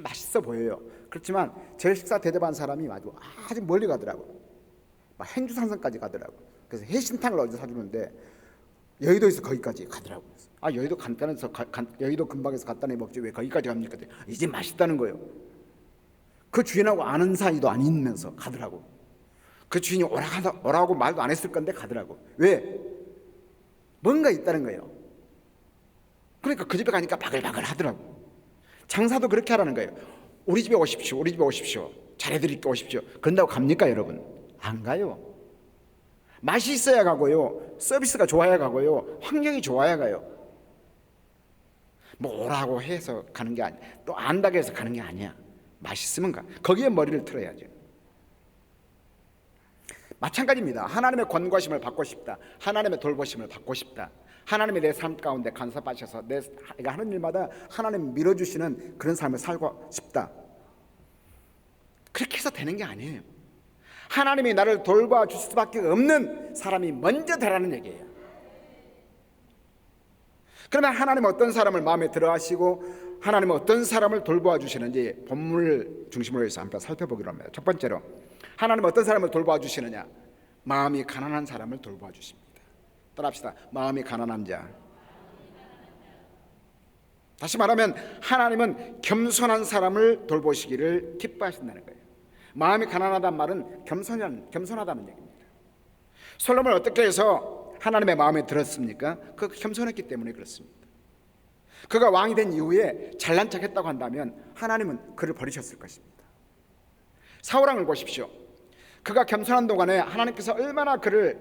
맛있어 보여요. 그렇지만 제 식사 대접한 사람이 아주 멀리 가더라고요. 막 행주산성까지 가더라고요. 그래서 해신탕을 어디서 사주는데 여의도에서 거기까지 가더라고요. 아, 여의도 간단해서 여의도 근방에서 갖다 내 먹지 왜 거기까지 갑니까? 이제 맛있다는 거예요. 그 주인하고 아는 사이도 아니면서 가더라고. 그 주인이 오라고 말도 안 했을 건데 가더라고. 왜? 뭔가 있다는 거예요. 그러니까 그 집에 가니까 바글바글 하더라고. 장사도 그렇게 하라는 거예요. 우리 집에 오십시오. 우리 집에 오십시오. 잘해드릴게 오십시오. 그런다고 갑니까 여러분? 안 가요. 맛이 있어야 가고요. 서비스가 좋아야 가고요. 환경이 좋아야 가요. 뭐 오라고 해서 가는 게 아니야. 또 안다고 해서 가는 게 아니야. 맛있으면 가. 거기에 머리를 틀어야죠. 마찬가지입니다. 하나님의 권고하심을 받고 싶다. 하나님의 돌보심을 받고 싶다. 하나님이 내 삶 가운데 간섭하셔서 내가 하는 일마다 하나님 밀어주시는 그런 삶을 살고 싶다. 그렇게 해서 되는 게 아니에요. 하나님이 나를 돌봐줄 수밖에 없는 사람이 먼저 되라는 얘기예요. 그러면 하나님은 어떤 사람을 마음에 들어 하시고 하나님은 어떤 사람을 돌보아 주시는지 본문을 중심으로 해서 한번 살펴보기로 합니다. 첫 번째로 하나님은 어떤 사람을 돌보아 주시느냐? 마음이 가난한 사람을 돌보아 주십니다. 따라합시다. 마음이 가난한 자. 다시 말하면 하나님은 겸손한 사람을 돌보시기를 기뻐하신다는 거예요. 마음이 가난하다는 말은 겸손하다는 얘기입니다. 솔로몬은 어떻게 해서 하나님의 마음에 들었습니까? 그 겸손했기 때문에 그렇습니다. 그가 왕이 된 이후에 잘난 척했다고 한다면 하나님은 그를 버리셨을 것입니다. 사울왕을 보십시오. 그가 겸손한 동안에 하나님께서 얼마나 그를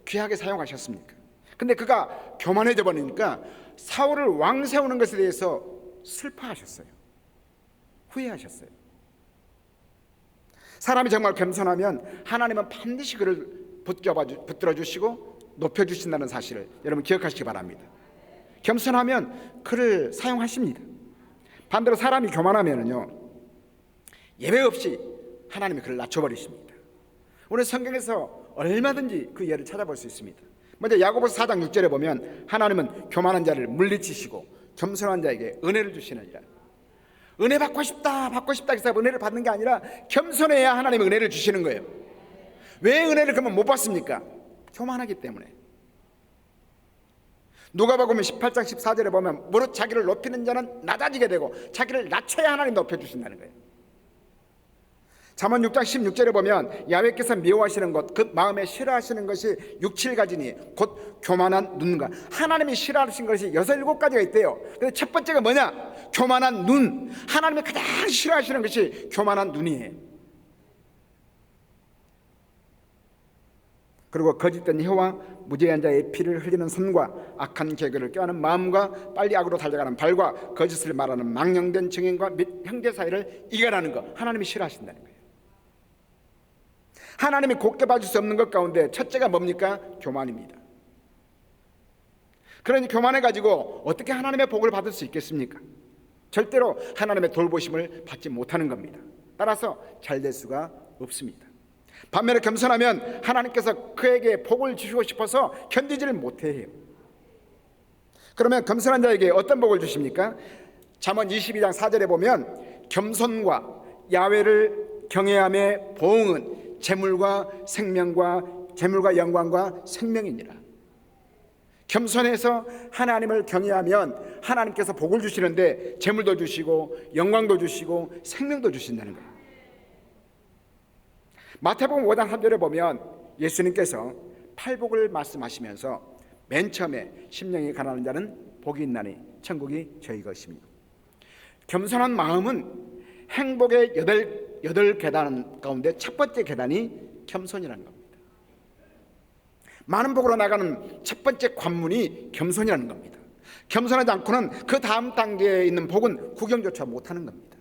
귀하게 사용하셨습니까? 근데 그가 교만해져 버리니까 사울을 왕 세우는 것에 대해서 슬퍼하셨어요. 후회하셨어요. 사람이 정말 겸손하면 하나님은 반드시 그를 붙들어 주시고 높여 주신다는 사실을 여러분 기억하시기 바랍니다. 겸손하면 그를 사용하십니다. 반대로 사람이 교만하면요 예외 없이 하나님이 그를 낮춰버리십니다. 오늘 성경에서 얼마든지 그 예를 찾아볼 수 있습니다. 먼저 야고보서 4장 6절에 보면 하나님은 교만한 자를 물리치시고 겸손한 자에게 은혜를 주시느니라. 은혜 받고 싶다 해서 은혜를 받는 게 아니라 겸손해야 하나님이 은혜를 주시는 거예요. 왜 은혜를 그러면 못 받습니까? 교만하기 때문에. 누가복음 18장 14절에 보면 무릇 자기를 높이는 자는 낮아지게 되고 자기를 낮춰야 하나님 높여주신다는 거예요. 잠언 6장 16절에 보면 야훼께서 미워하시는 것 그 마음에 싫어하시는 것이 6, 7가지니 곧 교만한 눈과 하나님이 싫어하시는 것이 6, 7가지가 있대요. 근데 첫 번째가 뭐냐? 교만한 눈. 하나님이 가장 싫어하시는 것이 교만한 눈이에요. 그리고 거짓된 혀와 무죄한 자의 피를 흘리는 손과 악한 계획을 꾀하는 마음과 빨리 악으로 달려가는 발과 거짓을 말하는 망령된 증인과 및 형제 사이를 이겨라는 것 하나님이 싫어하신다는 거예요. 하나님이 곱게 봐줄 수 없는 것 가운데 첫째가 뭡니까? 교만입니다. 그러니 교만해가지고 어떻게 하나님의 복을 받을 수 있겠습니까? 절대로 하나님의 돌보심을 받지 못하는 겁니다. 따라서 잘 될 수가 없습니다. 반면에 겸손하면 하나님께서 그에게 복을 주시고 싶어서 견디지를 못해 해요. 그러면 겸손한 자에게 어떤 복을 주십니까? 잠언 22장 4절에 보면 겸손과 야훼를 경외함의 보응은 재물과 영광과 생명이니라. 겸손해서 하나님을 경외하면 하나님께서 복을 주시는데 재물도 주시고 영광도 주시고 생명도 주신다는 거예요. 마태복음 5장 3절에 보면 예수님께서 팔복을 말씀하시면서 맨 처음에 심령이 가난한 자는 복이 있나니 천국이 저희 것입니다. 겸손한 마음은 행복의 여덟 계단 가운데 첫 번째 계단이 겸손이라는 겁니다. 많은 복으로 나가는 첫 번째 관문이 겸손이라는 겁니다. 겸손하지 않고는 그 다음 단계에 있는 복은 구경조차 못하는 겁니다.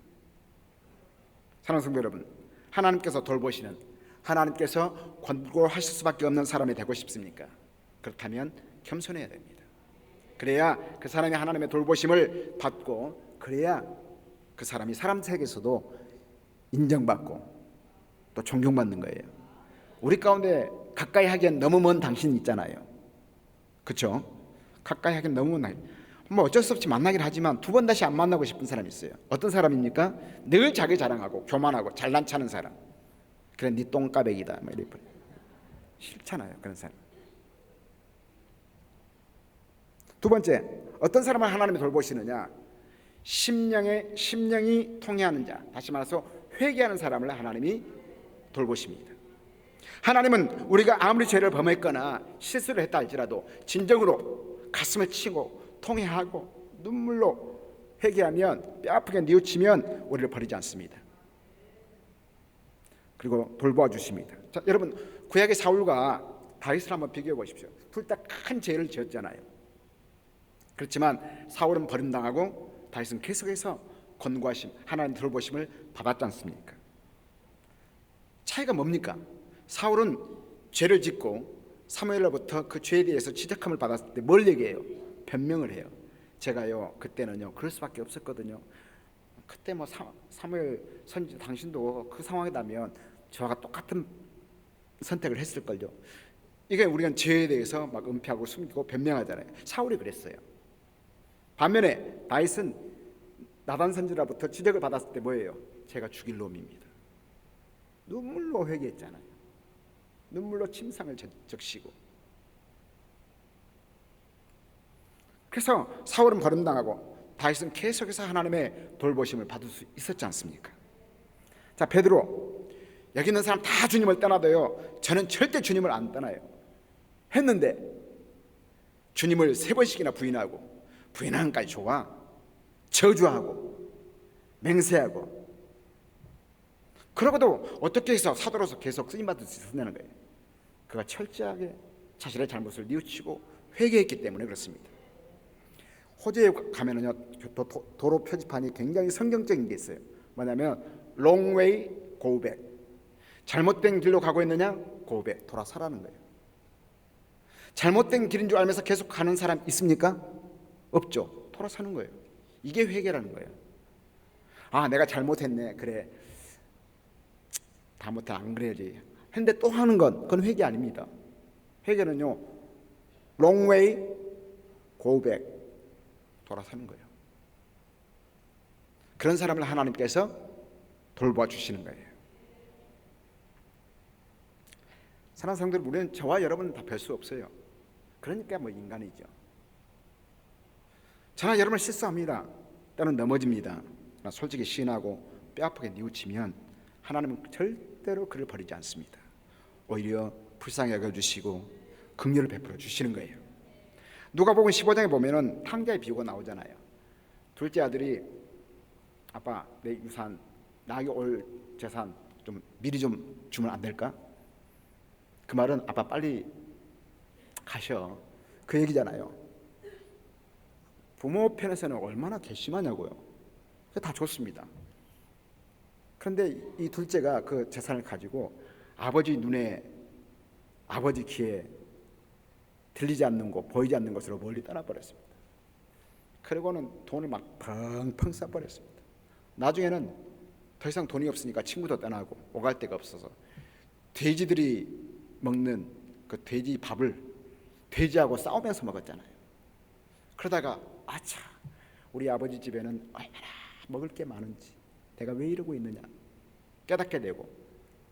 사랑하는 성도 여러분, 하나님께서 돌보시는, 하나님께서 권고하실 수밖에 없는 사람이 되고 싶습니까? 그렇다면 겸손해야 됩니다. 그래야 그 사람이 하나님의 돌보심을 받고, 그래야 그 사람이 사람 세계에서도 인정받고 또 존경받는 거예요. 우리 가운데 가까이 하기엔 너무 먼 당신 있잖아요. 그렇죠? 가까이 하기엔 너무 먼, 뭐 어쩔 수 없이 만나긴 하지만 두 번 다시 안 만나고 싶은 사람이 있어요. 어떤 사람입니까? 늘 자기 자랑하고 교만하고 잘난 체하는 사람. 그래, 네 똥까백이다 뭐 이래 버려. 싫잖아요, 그런 사람. 두 번째, 어떤 사람을 하나님이 돌보시느냐? 심령이 통해하는 자, 다시 말해서 회개하는 사람을 하나님이 돌보십니다. 하나님은 우리가 아무리 죄를 범했거나 실수를 했다 할지라도 진정으로 가슴을 치고 통회하고 눈물로 회개하면, 뼈아프게 뉘우치면 우리를 버리지 않습니다. 그리고 돌보아 주십니다. 자, 여러분, 구약의 사울과 다윗을 한번 비교해 보십시오. 둘 다 큰 죄를 지었잖아요. 그렇지만 사울은 버림당하고 다윗은 계속해서 권고하심, 하나님 돌보심을 받았지 않습니까? 차이가 뭡니까? 사울은 죄를 짓고 사무엘로부터 그 죄에 대해서 지적함을 받았을 때 뭘 얘기해요? 변명을 해요. 제가요, 그때는요 그럴 수밖에 없었거든요. 그때 뭐 사무엘 선지, 당신도 그 상황이라면 저와 똑같은 선택을 했을걸요. 이게 우리가 죄에 대해서 막 은폐하고 숨기고 변명하잖아요. 사울이 그랬어요. 반면에 다윗은 나단 선지자로부터 지적을 받았을 때 뭐예요? 제가 죽일 놈입니다. 눈물로 회개했잖아요. 눈물로 침상을 적시고. 그래서 사울은 버림당하고 다윗은 계속해서 하나님의 돌보심을 받을 수 있었지 않습니까? 자, 베드로, 여기 있는 사람 다 주님을 떠나도요 저는 절대 주님을 안 떠나요 했는데 주님을 3번씩이나 부인하는 것까지 좋아. 저주하고 맹세하고. 그러고도 어떻게 해서 사도로서 계속 쓰임받을 수 있었냐는 거예요. 그가 철저하게 자신의 잘못을 뉘우치고 회개했기 때문에 그렇습니다. 호주에 가면은요 도로 표지판이 굉장히 성경적인 게 있어요. 뭐냐면 long way go back. 잘못된 길로 가고 있느냐? go back. 돌아서라는 거예요. 잘못된 길인 줄 알면서 계속 가는 사람 있습니까? 없죠. 돌아서는 거예요. 이게 회개라는 거예요. 아, 내가 잘못했네. 그래, 다음부터 안 그래야지 했는데 또 하는 건, 그건 회개 아닙니다. 회개는요 long way go back. 돌아서는 거예요. 그런 사람을 하나님께서 돌보아 주시는 거예요. 사랑하는 성도들, 우리는 저와 여러분은 다 별 수 없어요. 그러니까 뭐 인간이죠. 저나 여러분 실수합니다. 때로는 넘어집니다. 솔직히 시인하고 뼈아프게 뉘우치면 하나님은 절대로 그를 버리지 않습니다. 오히려 불쌍히 여겨주시고 긍휼을 베풀어 주시는 거예요. 누가복음 15장에 보면은 탕자의 비유가 나오잖아요. 둘째 아들이 아빠, 내 유산, 나에게 올 재산 좀 미리 좀 주면 안 될까? 그 말은 아빠 빨리 가셔, 그 얘기잖아요. 부모 편에서는 얼마나 괘씸하냐고요. 다 좋습니다. 그런데 이 둘째가 그 재산을 가지고 아버지 눈에, 아버지 귀에 들리지 않는 곳, 보이지 않는 곳으로 멀리 떠나버렸습니다. 그리고는 돈을 막 펑펑 써버렸습니다. 나중에는 더 이상 돈이 없으니까 친구도 떠나고 오갈 데가 없어서 돼지들이 먹는 그 돼지 밥을 돼지하고 싸우면서 먹었잖아요. 그러다가 아차, 우리 아버지 집에는 얼마나 먹을 게 많은지, 내가 왜 이러고 있느냐 깨닫게 되고,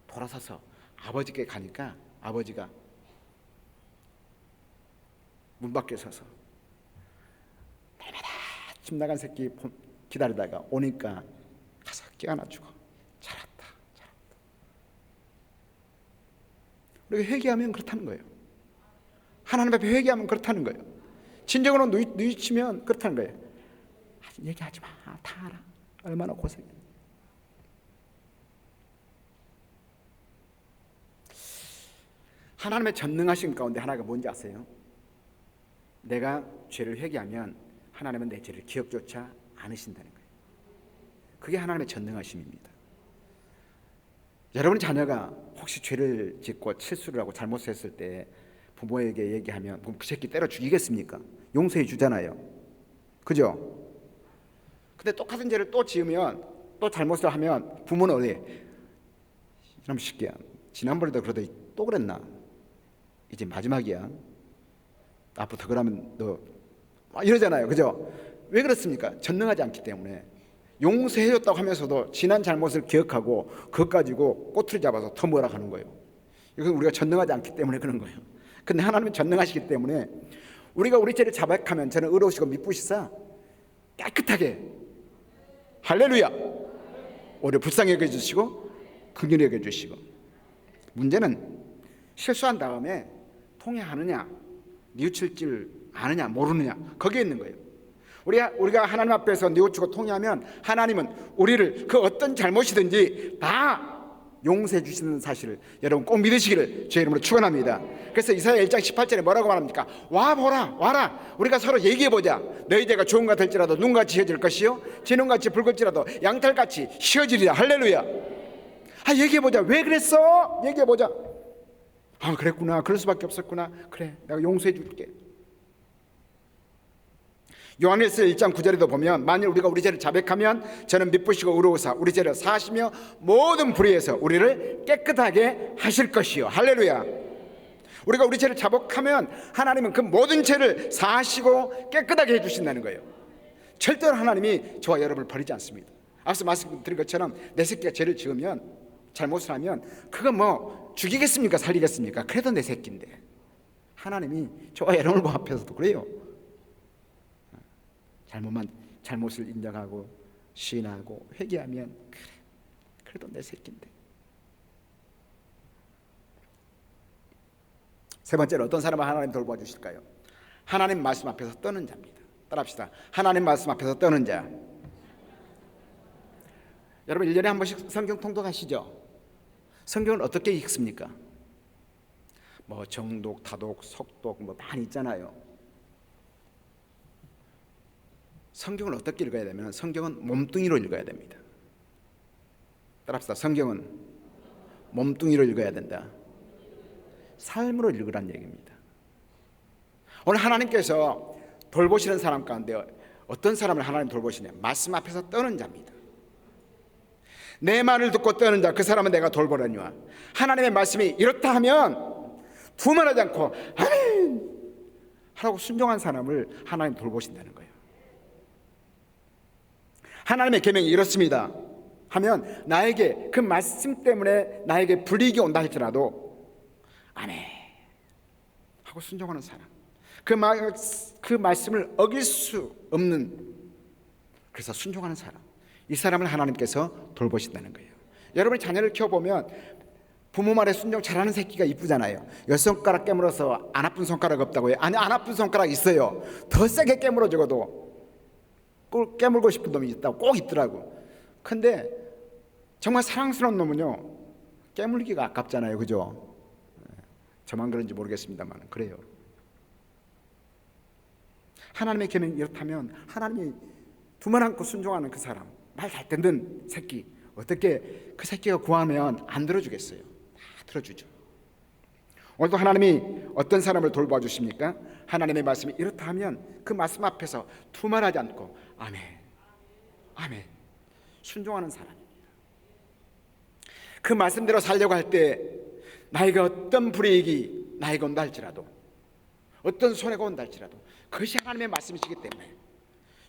돌아서서 아버지께 가니까 아버지가 문 밖에 서서 날마다 집 나간 새끼 기다리다가 오니까 가서 깨어나주고, 잘했다. 우리가 회개하면 그렇다는 거예요. 하나님 앞에 회개하면 그렇다는 거예요. 진정으로 누이치면 그렇다는 거예요. 얘기하지 마, 다 알아. 얼마나 고생해. 하나님의 전능하심 가운데 하나가 뭔지 아세요? 내가 죄를 회개하면 하나님은 내 죄를 기억조차 않으신다는 거예요. 그게 하나님의 전능하심입니다. 여러분 자녀가 혹시 죄를 짓고 실수를 하고 잘못했을 때 부모에게 얘기하면 그 새끼 때려 죽이겠습니까? 용서해 주잖아요. 그죠? 근데 똑같은 죄를 또 지으면, 또 잘못을 하면 부모는 어디? 이놈 새끼야, 지난번에도 그러더니 또 그랬나? 이제 마지막이야. 앞으로 더 그러면 너 이러잖아요. 그죠? 왜 그렇습니까? 전능하지 않기 때문에. 용서해줬다고 하면서도 지난 잘못을 기억하고 그것 가지고 꼬투리 잡아서 더 뭐라 하는 거예요. 이건 우리가 전능하지 않기 때문에 그런 거예요. 근데 하나님은 전능하시기 때문에 우리가 우리 죄를 자백하면 저는 의로우시고 미쁘시사 깨끗하게, 할렐루야, 오히려 불쌍히 여겨주시고 긍휼히 여겨주시고. 문제는 실수한 다음에 통회하느냐, 뉘우칠 줄 아느냐 모르느냐, 거기에 있는 거예요. 우리가 하나님 앞에서 뉘우치고 통회하면 하나님은 우리를 그 어떤 잘못이든지 다 용서해 주시는 사실을 여러분 꼭 믿으시기를 주의 이름으로 축원합니다. 그래서 이사야 1장 18절에 뭐라고 말합니까? 와라 우리가 서로 얘기해보자. 너희 죄가 좋은가 될지라도 눈같이 휘어질 것이요 진홍같이 붉을지라도 양털같이 휘어지리라. 할렐루야. 얘기해보자. 왜 그랬어? 얘기해보자. 그랬구나, 그럴 수밖에 없었구나. 그래, 내가 용서해 줄게. 요한일서 1장 9절에도 보면 만일 우리가 우리 죄를 자백하면 저는 미쁘시고 의로우사 우리 죄를 사하시며 모든 불의에서 우리를 깨끗하게 하실 것이요. 할렐루야. 우리가 우리 죄를 자복하면 하나님은 그 모든 죄를 사하시고 깨끗하게 해주신다는 거예요. 절대로 하나님이 저와 여러분을 버리지 않습니다. 앞서 말씀드린 것처럼 내 새끼가 죄를 지으면, 잘못을 하면 그거 뭐 죽이겠습니까? 살리겠습니까? 그래도 내 새끼인데. 하나님이 저와 여러분을 앞에서도 그래요. 잘못을 인정하고 시인하고 회개하면 그래도 내 새끼인데. 세 번째로 어떤 사람을 하나님 돌봐주실까요? 하나님 말씀 앞에서 떠는 자입니다. 따라합시다. 하나님 말씀 앞에서 떠는 자. 여러분 1년에 한 번씩 성경 통독하시죠? 성경을 어떻게 읽습니까? 뭐 정독, 다독, 속독 뭐 많이 있잖아요. 성경을 어떻게 읽어야 되면 성경은 몸뚱이로 읽어야 됩니다. 따라합시다. 성경은 몸뚱이로 읽어야 된다. 삶으로 읽으란 얘기입니다. 오늘 하나님께서 돌보시는 사람 가운데 어떤 사람을 하나님 돌보시냐? 말씀 앞에서 떠는 자입니다. 내 말을 듣고 떠는 자, 그 사람은 내가 돌보려니와. 하나님의 말씀이 이렇다 하면 두말하지 않고 아멘 하라고 순종한 사람을 하나님 돌보신다는 거예요. 하나님의 계명이 이렇습니다 하면 나에게 그 말씀 때문에 나에게 불이익이 온다 할지라도 아멘 하고 순종하는 사람, 그 말씀을 어길 수 없는, 그래서 순종하는 사람, 이 사람을 하나님께서 돌보신다는 거예요. 여러분이 자녀를 키워보면 부모 말에 순종 잘하는 새끼가 이쁘잖아요. 10손가락 깨물어서 안 아픈 손가락 없다고 해요. 아니, 안 아픈 손가락 있어요. 더 세게 깨물어 적어도 꼭 깨물고 싶은 놈이 있다고 꼭 있더라고. 근데 정말 사랑스러운 놈은요, 깨물기가 아깝잖아요. 그죠? 저만 그런지 모르겠습니다만 그래요. 하나님의 계명이 이렇다면 하나님이 두말 않고 순종하는 그 사람, 말 잘 듣는 새끼, 어떻게 그 새끼가 구하면 안 들어주겠어요? 다 들어주죠. 오늘도 하나님이 어떤 사람을 돌봐주십니까? 하나님의 말씀이 이렇다 하면 그 말씀 앞에서 두말하지 않고 아멘, 아멘 순종하는 사람입니다. 그 말씀대로 살려고 할 때 나에게 어떤 불이익이 나에게 온다 할지라도, 어떤 손해가 온다 할지라도 그것이 하나님의 말씀이시기 때문에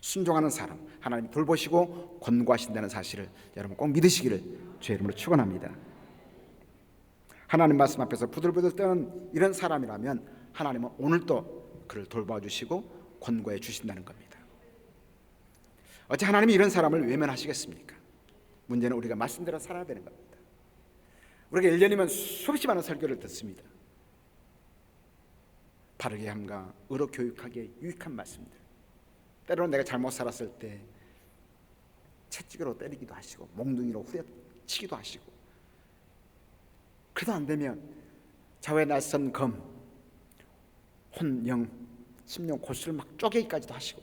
순종하는 사람, 하나님이 돌보시고 권고하신다는 사실을 여러분 꼭 믿으시기를 주의 이름으로 축원합니다. 하나님 말씀 앞에서 부들부들 떠는 이런 사람이라면 하나님은 오늘도 그를 돌봐주시고 권고해 주신다는 겁니다. 어째 하나님이 이런 사람을 외면하시겠습니까? 문제는 우리가 말씀대로 살아야 되는 겁니다. 우리가 1년이면 수없이 많은 설교를 듣습니다. 바르게 함과 의로 교육하기에 유익한 말씀들, 때로는 내가 잘못 살았을 때 채찍으로 때리기도 하시고 몽둥이로 후려치기도 하시고, 그래도 안 되면 좌우에 날선 검, 혼영, 심령, 골수를 막 쪼개기까지도 하시고,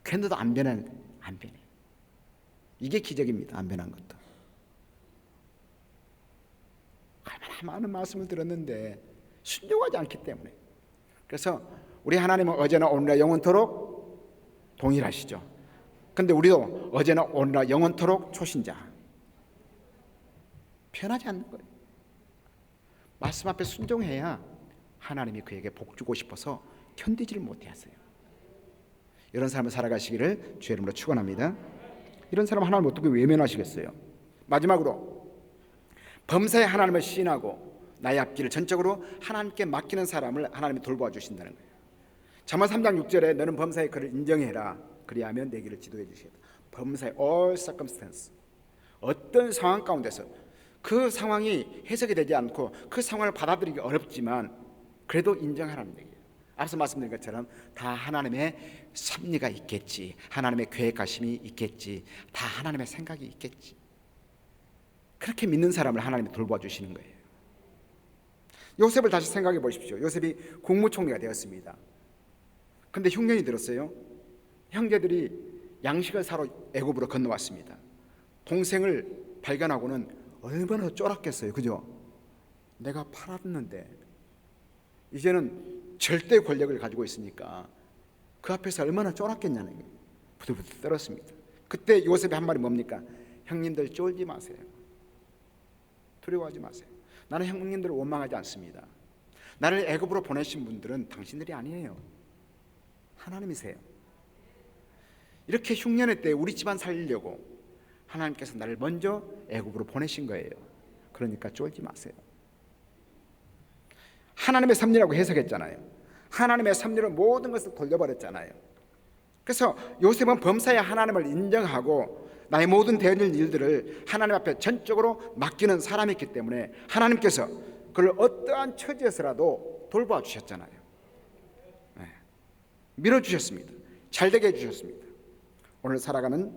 그런데도 안 변해. 이게 기적입니다. 안 변한 것도. 얼마나 많은 말씀을 들었는데 순종하지 않기 때문에. 그래서 우리 하나님은 어제나 오늘나 영원토록 동일하시죠. 근데 우리도 어제나 오늘나 영원토록 초신자. 변하지 않는 거예요. 말씀 앞에 순종해야 하나님이 그에게 복 주고 싶어서 견디지를 못해 하세요. 이런 사람을 살아가시기를 주의 이름으로 축원합니다. 이런 사람 하나님 어떻게 외면하시겠어요? 마지막으로 범사에 하나님을 시인하고 나의 앞길을 전적으로 하나님께 맡기는 사람을 하나님이 돌보아 주신다는 거예요. 잠언 3장 6절에 너는 범사에 그를 인정해라. 그리하면 내 길을 지도해 주시겠다. 범사에 all circumstance, 어떤 상황 가운데서 그 상황이 해석이 되지 않고 그 상황을 받아들이기 어렵지만 그래도 인정하라는 얘기예요. 앞서 말씀드린 것처럼 다 하나님의 섭리가 있겠지, 하나님의 계획하심이 있겠지, 다 하나님의 생각이 있겠지. 그렇게 믿는 사람을 하나님이 돌봐 주시는 거예요. 요셉을 다시 생각해 보십시오. 요셉이 국무총리가 되었습니다. 근데 흉년이 들었어요. 형제들이 양식을 사러 애굽으로 건너왔습니다. 동생을 발견하고는 얼마나 쫄았겠어요. 그죠? 내가 팔았는데 이제는 절대 권력을 가지고 있으니까 그 앞에서 얼마나 쫄았겠냐는 거예요. 부들부들 떨었습니다. 그때 요셉이 한 말이 뭡니까? 형님들 쫄지 마세요. 두려워하지 마세요. 나는 형님들을 원망하지 않습니다. 나를 애굽으로 보내신 분들은 당신들이 아니에요. 하나님이세요. 이렇게 흉년의 때 우리 집안 살리려고 하나님께서 나를 먼저 애굽으로 보내신 거예요. 그러니까 쫄지 마세요. 하나님의 섭리라고 해석했잖아요. 하나님의 섭리로 모든 것을 돌려버렸잖아요. 그래서 요셉은 범사에 하나님을 인정하고 나의 모든 되어질 일들을 하나님 앞에 전적으로 맡기는 사람이었기 때문에 하나님께서 그를 어떠한 처지에서라도 돌봐 주셨잖아요. 네. 밀어주셨습니다. 잘되게 해주셨습니다. 오늘 살아가는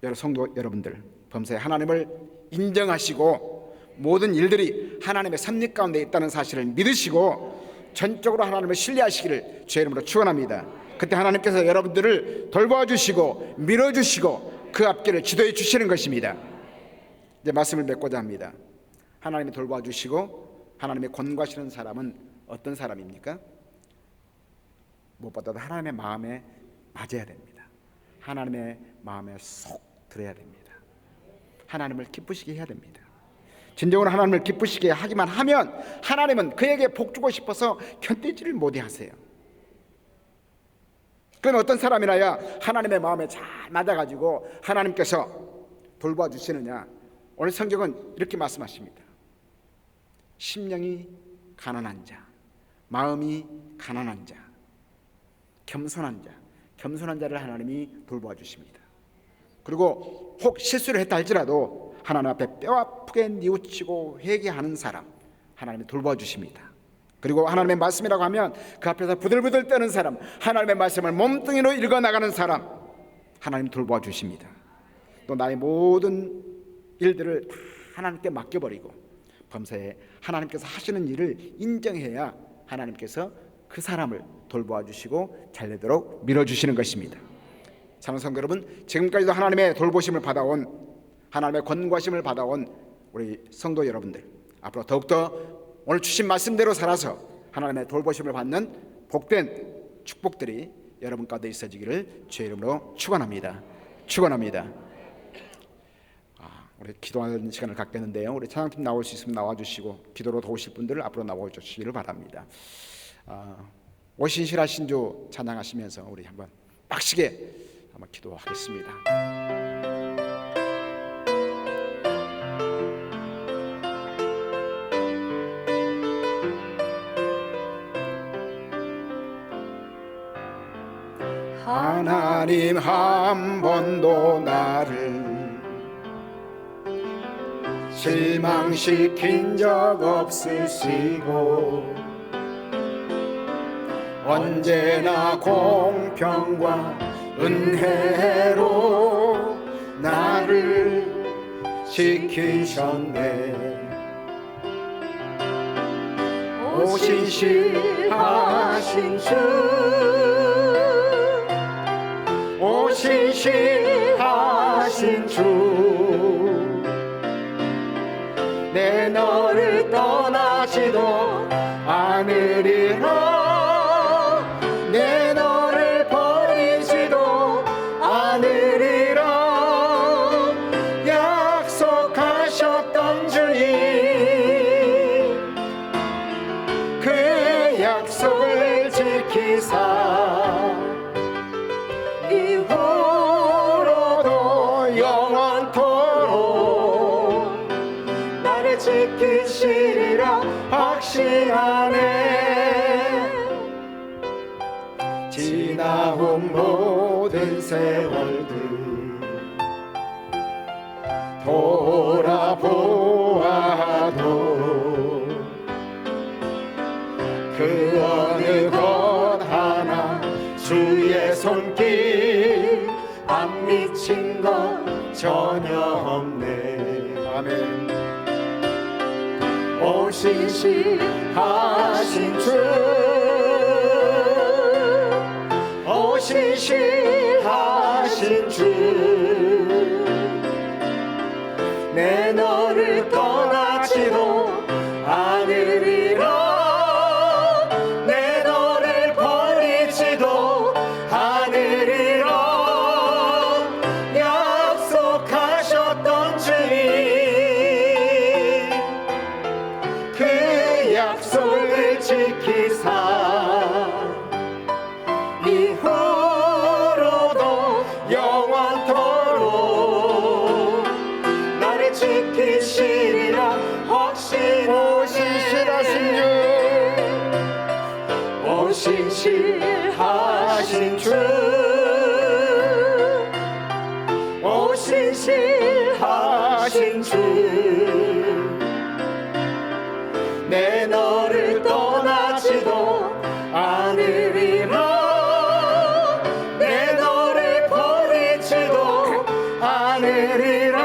여러 성도 여러분들, 범사에 하나님을 인정하시고 모든 일들이 하나님의 섭리 가운데 있다는 사실을 믿으시고 전적으로 하나님을 신뢰하시기를 주의 이름으로 축원합니다. 그때 하나님께서 여러분들을 돌봐주시고 밀어주시고 그 앞길을 지도해 주시는 것입니다. 이제 말씀을 맺고자 합니다. 하나님이 돌봐주시고 하나님의 권고하시는 사람은 어떤 사람입니까? 무엇보다도 하나님의 마음에 맞아야 됩니다. 하나님의 마음에 쏙 들어야 됩니다. 하나님을 기쁘시게 해야 됩니다. 진정으로 하나님을 기쁘시게 하기만 하면 하나님은 그에게 복 주고 싶어서 견디지를 못해 하세요. 그건 어떤 사람이라야 하나님의 마음에 잘 맞아가지고 하나님께서 돌봐주시느냐. 오늘 성경은 이렇게 말씀하십니다. 심령이 가난한 자, 마음이 가난한 자, 겸손한 자를 하나님이 돌봐주십니다. 그리고 혹 실수를 했다 할지라도 하나님 앞에 뼈아프게 뉘우치고 회개하는 사람 하나님이 돌봐주십니다. 그리고 하나님의 말씀이라고 하면 그 앞에서 부들부들 떠는 사람, 하나님의 말씀을 몸뚱이로 읽어나가는 사람 하나님 돌봐주십니다. 또 나의 모든 일들을 다 하나님께 맡겨버리고 범사에 하나님께서 하시는 일을 인정해야 하나님께서 그 사람을 돌봐주시고 잘되도록 밀어주시는 것입니다. 사랑하는 성도 여러분, 지금까지도 하나님의 돌보심을 받아온, 하나님의 권고하심을 받아온 우리 성도 여러분들, 앞으로 더욱더 오늘 주신 말씀대로 살아서 하나님의 돌보심을 받는 복된 축복들이 여러분 가운데 있어지기를 주의 이름으로 축원합니다. 우리 기도하는 시간을 갖겠는데요. 우리 찬양팀 나올 수 있으면 나와주시고 기도로 도우실 분들을 앞으로 나와주시기를 바랍니다. 오신실하신 주 찬양하시면서 우리 한번 빡시게 한번 기도하겠습니다. 하나님 한 번도 나를 실망시킨 적 없으시고 언제나 공평과 은혜로 나를 지키셨네. 오신실하신 주, 오신실하신 주, 내 너를 떠나지도 않으리라, 내 너를 버리지도 않으리라 약속하셨던 주님, 그 약속을 지키사 이후로도 영원토록 나를 지키시리라 확신하네. 지나온 모든 세월들 돌아보아도 그 어느 것 하나 주의 손길 안 미친 것 전혀 없네. 아멘. 오신실하신 주, 오신실하신 주, 내 너를 떠나지도 않으리라, 내 너를 버리지도 않으리라 약속하셨던 주님, 그 약속을 지키사 이후로도 영원토록 나를 지키시리라 확신하네. 오신실하신 주, 오신실하신 주, 내 너를 떠나지도 않으리라, 내 너를 버리지도 않으리라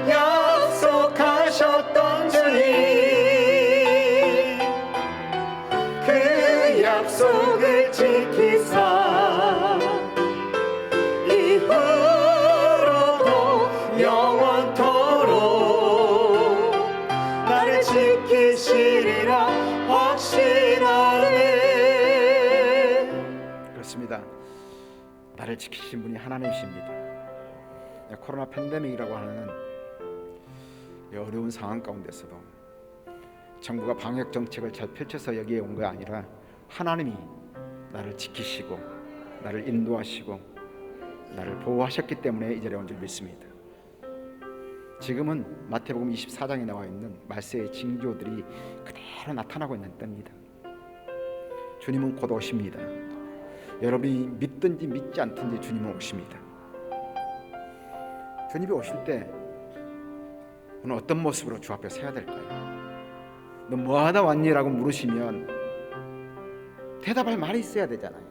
약속하셨던 주님, 그 약속을 지키사 이후로도 영원토록 나를 지키시리라 확신하네. 그렇습니다. 나를 지키신 분이 하나님이십니다. 코로나 팬데믹이라고 하는 이 어려운 상황 가운데서도 정부가 방역 정책을 잘 펼쳐서 여기에 온 게 아니라 하나님이 나를 지키시고 나를 인도하시고 나를 보호하셨기 때문에 이 자리에 온 줄 믿습니다. 지금은 마태복음 24장에 나와 있는 말세의 징조들이 그대로 나타나고 있는 때입니다. 주님은 곧 오십니다. 여러분이 믿든지 믿지 않든지 주님은 오십니다. 주님이 오실 때 오늘 어떤 모습으로 주 앞에 서야 될까요? 너 뭐하다 왔니? 라고 물으시면 대답할 말이 있어야 되잖아요.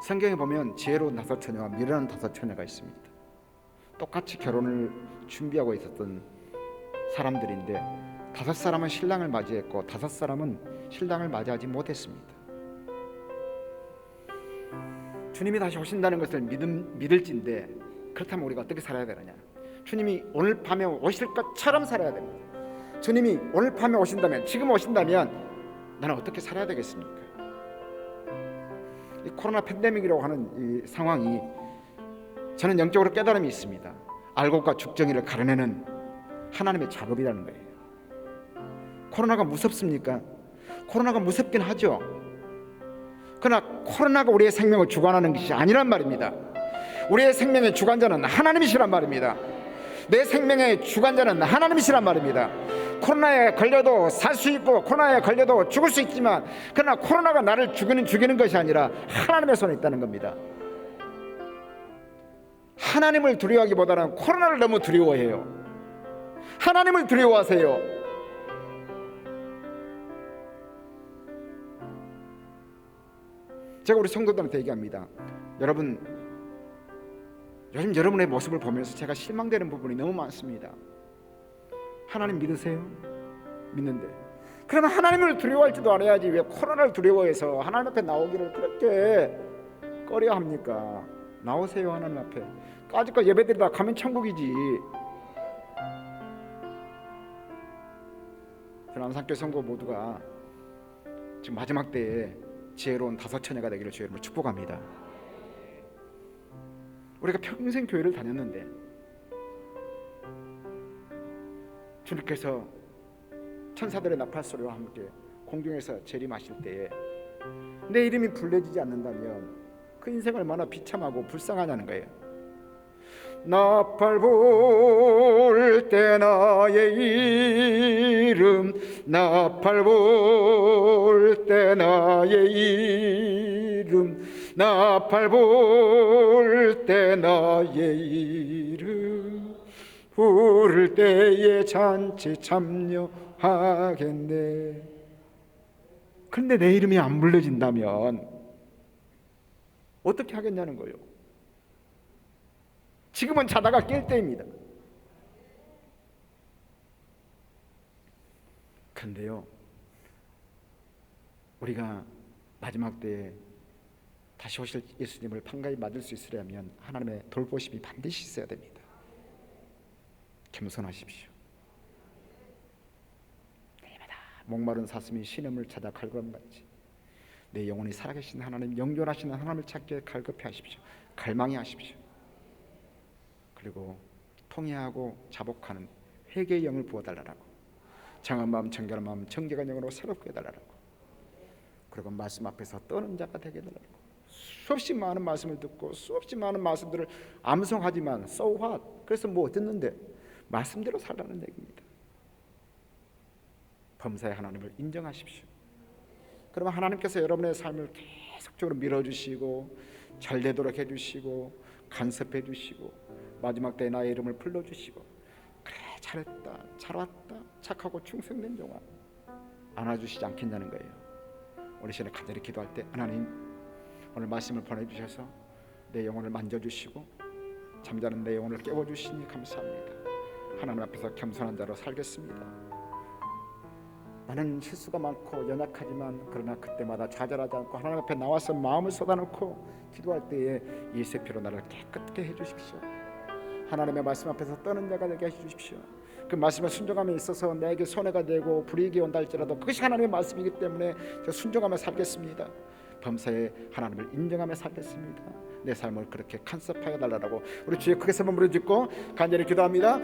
성경에 보면 지혜로운 5처녀와 미련한 5처녀가 있습니다. 똑같이 결혼을 준비하고 있었던 사람들인데 5사람은 신랑을 맞이했고 5사람은 신랑을 맞이하지 못했습니다. 주님이 다시 오신다는 것을 믿을진데 그렇다면 우리가 어떻게 살아야 되느냐? 주님이 오늘 밤에 오실 것처럼 살아야 됩니다. 주님이 오늘 밤에 오신다면, 지금 오신다면 나는 어떻게 살아야 되겠습니까? 이 코로나 팬데믹이라고 하는 이 상황이 저는 영적으로 깨달음이 있습니다. 알곡과 죽정이를 가려내는 하나님의 작업이라는 거예요. 코로나가 무섭습니까? 코로나가 무섭긴 하죠. 그러나 코로나가 우리의 생명을 주관하는 것이 아니란 말입니다. 우리의 생명의 주관자는 하나님이시란 말입니다. 내 생명의 주관자는 하나님이시란 말입니다. 코로나에 걸려도 살 수 있고 코로나에 걸려도 죽을 수 있지만, 그러나 코로나가 나를 죽이는 것이 아니라 하나님의 손에 있다는 겁니다. 하나님을 두려워하기보다는 코로나를 너무 두려워해요. 하나님을 두려워하세요. 제가 우리 성도들한테 얘기합니다. 여러분, 요즘 여러분의 모습을 보면서 제가 실망되는 부분이 너무 많습니다. 하나님 믿으세요? 믿는데 그러면 하나님을 두려워할지도 알아야지 왜 코로나를 두려워해서 하나님 앞에 나오기를 그렇게 꺼려 합니까? 나오세요. 하나님 앞에 까짓거 예배드리다 가면 천국이지. 저는 안산교회 성도 모두가 지금 마지막 때에 지혜로운 다섯 처녀가 되기를 주의 이름으로 축복합니다. 우리가 평생 교회를 다녔는데 주님께서 천사들의 나팔소리와 함께 공중에서 재림하실 때에 내 이름이 불려지지 않는다면 그 인생 얼마나 비참하고 불쌍하냐는 거예요. 나팔 불 때 나의 이름, 나팔 불 때 나의 이름, 나팔 불 때 나의 이름, 부를 때에 잔치 참여하겠네. 그런데 내 이름이 안 불려진다면 어떻게 하겠냐는 거예요. 지금은 자다가 깰 때입니다. 그런데요, 우리가 마지막 때에 다시 오실 예수님을 판가히 맞을 수 있으려면 하나님의 돌보심이 반드시 있어야 됩니다. 겸손하십시오. 날마다 목마른 사슴이 신음을 찾아 갈구함같이 내 영혼이 살아계신 하나님, 영존하시는 하나님을 찾기에 갈급해 하십시오. 갈망해 하십시오. 그리고 통회하고 자복하는 회개의 영을 부어달라고, 정한 마음, 정결한 마음, 정결한 영으로 새롭게 해달라고, 그리고 말씀 앞에서 떠는 자가 되게 해달라고. 수없이 많은 말씀을 듣고 수없이 많은 말씀들을 암송하지만 so what? 그래서 뭐 듣는데 말씀대로 살라는 얘기입니다. 범사의 하나님을 인정하십시오. 그러면 하나님께서 여러분의 삶을 계속적으로 밀어주시고 잘 되도록 해주시고 간섭해 주시고 마지막 때에 나의 이름을 불러주시고, 그래 잘했다, 잘 왔다, 착하고 충성된 종아, 안아주시지 않겠냐는 거예요. 우리 시간에 간절히 기도할 때 하나님, 오늘 말씀을 보내주셔서 내 영혼을 만져주시고 잠자는 내 영혼을 깨워주시니 감사합니다. 하나님 앞에서 겸손한 자로 살겠습니다. 나는 실수가 많고 연약하지만 그러나 그때마다 좌절하지 않고 하나님 앞에 나와서 마음을 쏟아놓고 기도할 때에 예수의 피로 나를 깨끗게 해주십시오. 하나님의 말씀 앞에서 떠는 자가 되게 해주십시오. 그 말씀에 순종함에 있어서 내게 손해가 되고 불이익이 온다 할지라도 그것이 하나님의 말씀이기 때문에 저 순종하며 살겠습니다. 범사에 하나님을 인정하며 살겠습니다. 내 삶을 그렇게 간섭하여 달라고 우리 주의 크게 세 번 부르짖고 간절히 기도합니다.